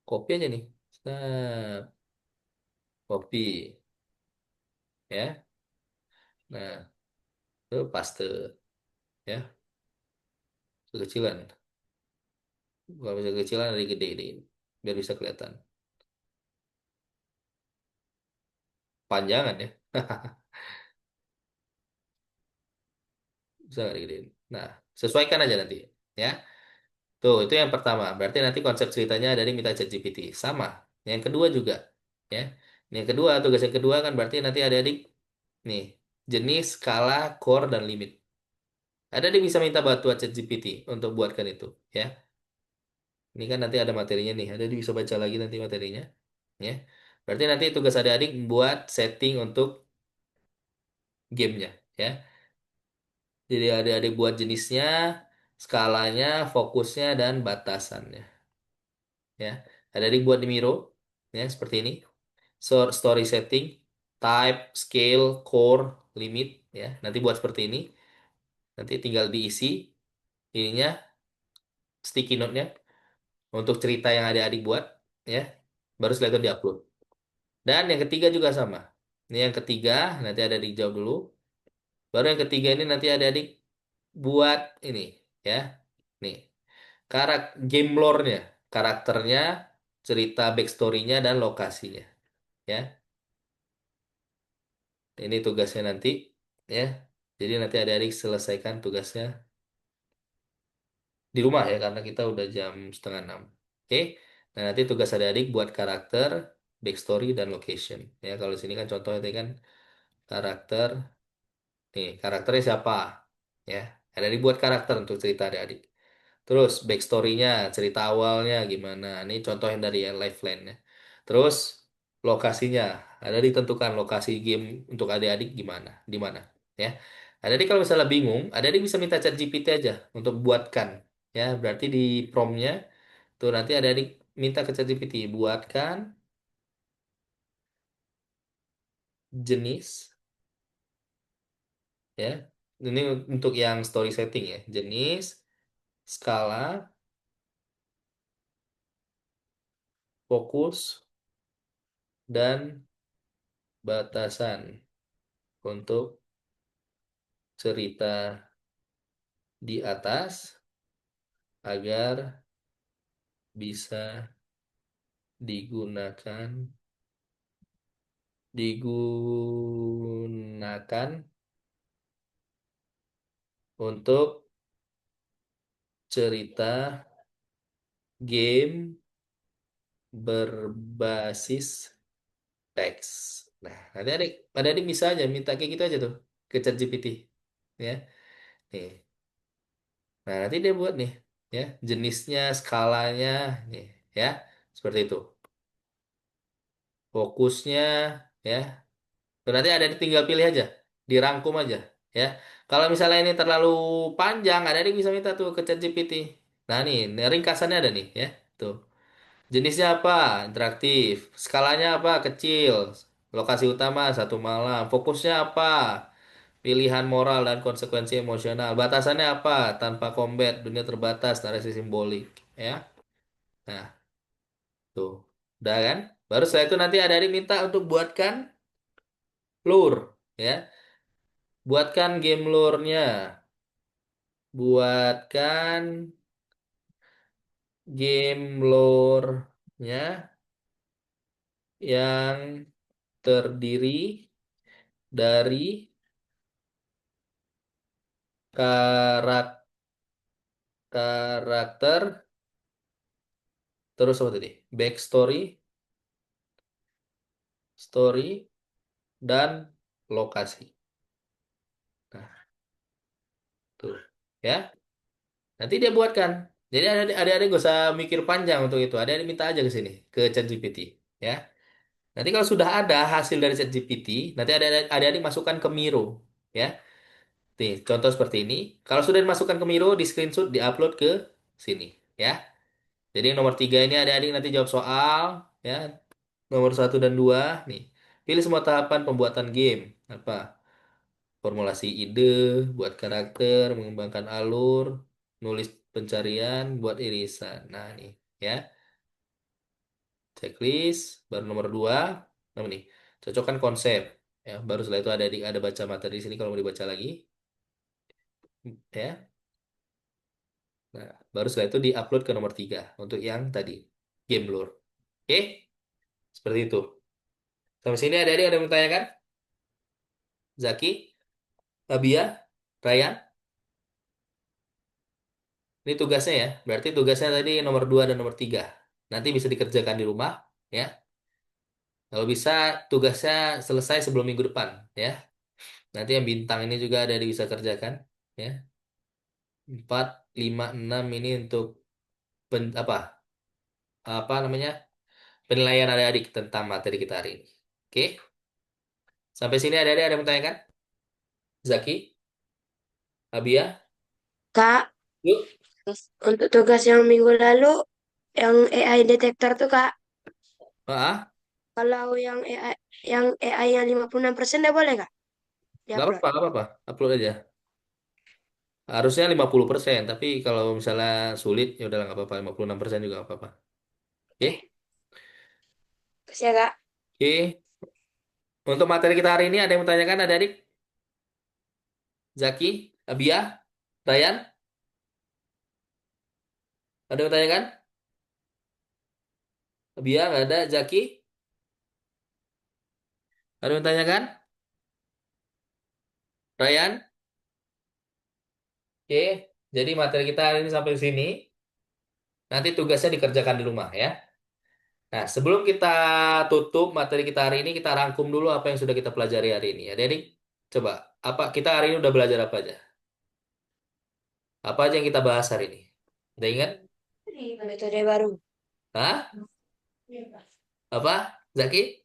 Copy aja nih. Nah, copy. Ya. Nah, itu paste. Ya, kekecilan. Kalau bisa kekecilan dari gede-gedein. Biar bisa kelihatan. Panjangan ya. Bisa nggak digedein. Nah, sesuaikan aja nanti. Ya. Tuh, itu yang pertama. Berarti nanti konsep ceritanya dari minta ChatGPT. Sama. Yang kedua juga. Ya. Yang kedua, tugas yang kedua kan berarti nanti ada adik nih, jenis, skala, core, dan limit. Ada adik bisa minta bantuan ChatGPT untuk buatkan itu. Ya. Ini kan nanti ada materinya nih. Ada adik bisa baca lagi nanti materinya. Ya. Berarti nanti tugas adik-adik buat setting untuk gamenya. Ya. Jadi adik-adik buat jenisnya, skalanya, fokusnya, dan batasannya. Ya. Ada adik buat di Miro. Ya, seperti ini. Story setting, type, scale, core, limit, ya. Nanti buat seperti ini. Nanti tinggal diisi ininya, sticky note-nya untuk cerita yang adik-adik buat, ya. Baru setelah itu diupload. Dan yang ketiga juga sama. Ini yang ketiga, nanti ada dijawab dulu. Baru yang ketiga ini nanti adik-adik buat ini, ya. Nih, game lore-nya, karakternya, cerita backstory-nya dan lokasinya, ya. Ini tugasnya nanti, ya. Jadi nanti adik-adik selesaikan tugasnya di rumah ya karena kita udah jam setengah enam. Oke. Nah nanti tugas adik-adik buat karakter, backstory dan location. Ya kalau di sini kan contohnya tadi kan karakter, nih karakternya siapa? Ya. Ada dibuat karakter untuk cerita adik-adik. Terus backstory-nya, cerita awalnya gimana. Ini contoh yang dari yang Lifeline-nya. Terus lokasinya, ada ditentukan lokasi game untuk adik-adik gimana, di mana. Ya, adik kalau misalnya bingung, adik bisa minta ChatGPT aja untuk buatkan. Ya, berarti di prompt-nya tuh nanti adik minta ke ChatGPT buatkan jenis, ya. Ini untuk yang story setting ya, jenis, skala, fokus, dan batasan untuk cerita di atas agar bisa digunakan digunakan untuk cerita game berbasis teks. Nah, nanti adik bisa aja minta kayak gitu aja tuh ke ChatGPT, ya. Nih. Nah, nanti dia buat nih, ya, jenisnya, skalanya, nih, ya, seperti itu. Fokusnya, ya. Berarti ada tinggal pilih aja, dirangkum aja, ya. Kalau misalnya ini terlalu panjang, ada yang bisa minta tuh ke ChatGPT. Nah, nih ringkasannya ada nih, ya. Tuh. Jenisnya apa? Interaktif. Skalanya apa? Kecil. Lokasi utama satu malam. Fokusnya apa? Pilihan moral dan konsekuensi emosional. Batasannya apa? Tanpa combat, dunia terbatas, narasi simbolik, ya. Nah, tuh. Udah kan? Baru setelah itu nanti ada yang minta untuk buatkan lure, ya. Buatkan game lore-nya. Buatkan game lore-nya yang terdiri dari karak karakter, terus apa tadi? Backstory, story, dan lokasi. Nah, tuh. Ya. Nanti dia buatkan. Jadi ada gak usah mikir panjang untuk itu. Ada minta aja ke sini, ke ChatGPT. Ya. Nanti kalau sudah ada hasil dari ChatGPT, nanti ada masukkan ke Miro. Ya. Nih, contoh seperti ini. Kalau sudah dimasukkan ke Miro, di screenshot, diupload ke sini. Ya. Jadi yang nomor 3 ini adik-adik nanti jawab soal. Ya. Nomor 1 dan 2. Nih. Pilih semua tahapan pembuatan game. Apa? Formulasi ide, buat karakter, mengembangkan alur, nulis pencarian, buat irisan. Nah, nih. Ya. Checklist. Baru nomor 2. Apa nih? Cocokkan konsep. Ya, baru setelah itu ada baca materi di sini kalau mau dibaca lagi. Ya. Nah, baru setelah itu diupload ke nomor 3 untuk yang tadi, game lure. Oke, seperti itu. Sampai sini ada yang bertanyakan? Zaki, Abia, Ryan, ini tugasnya ya. Berarti tugasnya tadi nomor 2 dan nomor 3. Nanti bisa dikerjakan di rumah, ya. Kalau bisa tugasnya selesai sebelum minggu depan, ya. Nanti yang bintang ini juga ada yang bisa kerjakan, ya. 4, 5, 6 ini untuk apa? Apa namanya? Penilaian adik-adik tentang materi kita hari ini. Oke? Sampai sini ada yang bertanyakan? Zaki, Abia, Kak, yuk. untuk tugas yang minggu lalu, yang AI detektor tuh Kak, Ah, kalau yang AI yang 56% nggak boleh Kak nggak diupload. apa-apa, nggak apa-apa. Upload aja. Harusnya 50%, tapi kalau misalnya sulit, ya udah nggak apa-apa. 56% juga nggak apa-apa. Oke? Oke, kasih ya Kak. Oke. Untuk materi kita hari ini, ada yang mau tanyakan, adik-adik? Zaki, Abia, Ryan, ada yang mau tanyakan? Abia, nggak ada. Zaki, ada yang mau tanyakan? Ryan? Oke. Jadi materi kita hari ini sampai sini. Nanti tugasnya dikerjakan di rumah ya. Nah, sebelum kita tutup materi kita hari ini, kita rangkum dulu apa yang sudah kita pelajari hari ini. Adik-adik, coba, apa kita hari ini udah belajar apa aja? Apa aja yang kita bahas hari ini? Udah ingat? Metode baru. Hah? Apa? Zaki?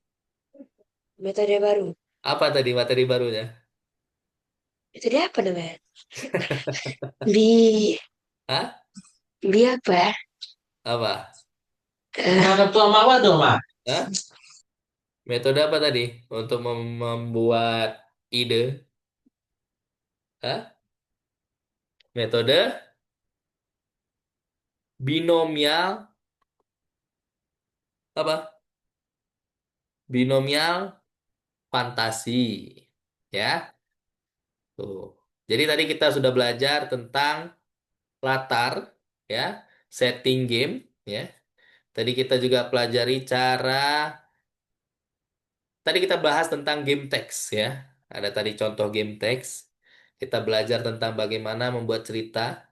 Metode baru. Apa tadi materi barunya? Metode apa namanya? Bi, Hah? bi apa? Apa? Eh, Ketua Mawar dong, Mak. Hah? Metode apa tadi? Untuk membuat ide? Hah? Metode binomial apa? Binomial fantasi. Ya. Tuh. Jadi tadi kita sudah belajar tentang latar, ya, setting game, ya. Tadi kita juga pelajari cara. Tadi kita bahas tentang game text, ya. Ada tadi contoh game text. Kita belajar tentang bagaimana membuat cerita,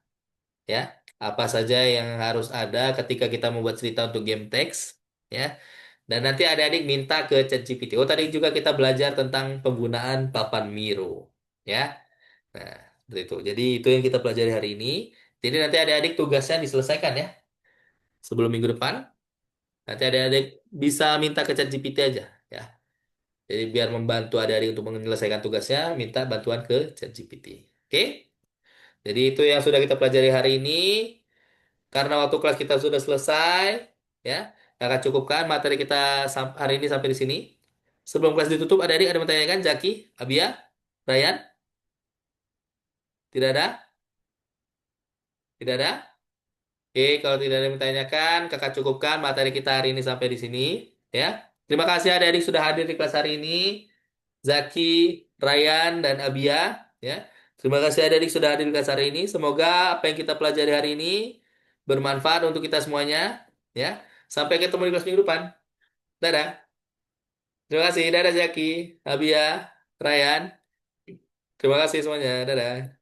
ya. Apa saja yang harus ada ketika kita membuat cerita untuk game text, ya. Dan nanti adik-adik minta ke ChatGPT. Oh, tadi juga kita belajar tentang penggunaan papan Miro, ya. Nah, seperti itu. Jadi itu yang kita pelajari hari ini. Jadi nanti adik-adik tugasnya diselesaikan ya. Sebelum minggu depan, nanti adik-adik bisa minta ke ChatGPT aja, ya. Jadi biar membantu adik-adik untuk menyelesaikan tugasnya, minta bantuan ke ChatGPT. Oke? Jadi itu yang sudah kita pelajari hari ini. Karena waktu kelas kita sudah selesai, ya, akan cukupkan materi kita hari ini sampai di sini. Sebelum kelas ditutup, adik-adik ada yang bertanyakan, Zaki, Abia, Ryan? Tidak ada? Tidak ada? Oke, kalau tidak ada yang ditanyakan, kakak cukupkan materi kita hari ini sampai di sini. Ya, terima kasih adik-adik sudah hadir di kelas hari ini. Zaki, Ryan, dan Abia. Ya, terima kasih adik-adik sudah hadir di kelas hari ini. Semoga apa yang kita pelajari hari ini bermanfaat untuk kita semuanya. Ya, sampai ketemu di kelas minggu depan. Dadah. Terima kasih. Dadah Zaki, Abia, Ryan. Terima kasih semuanya. Dadah.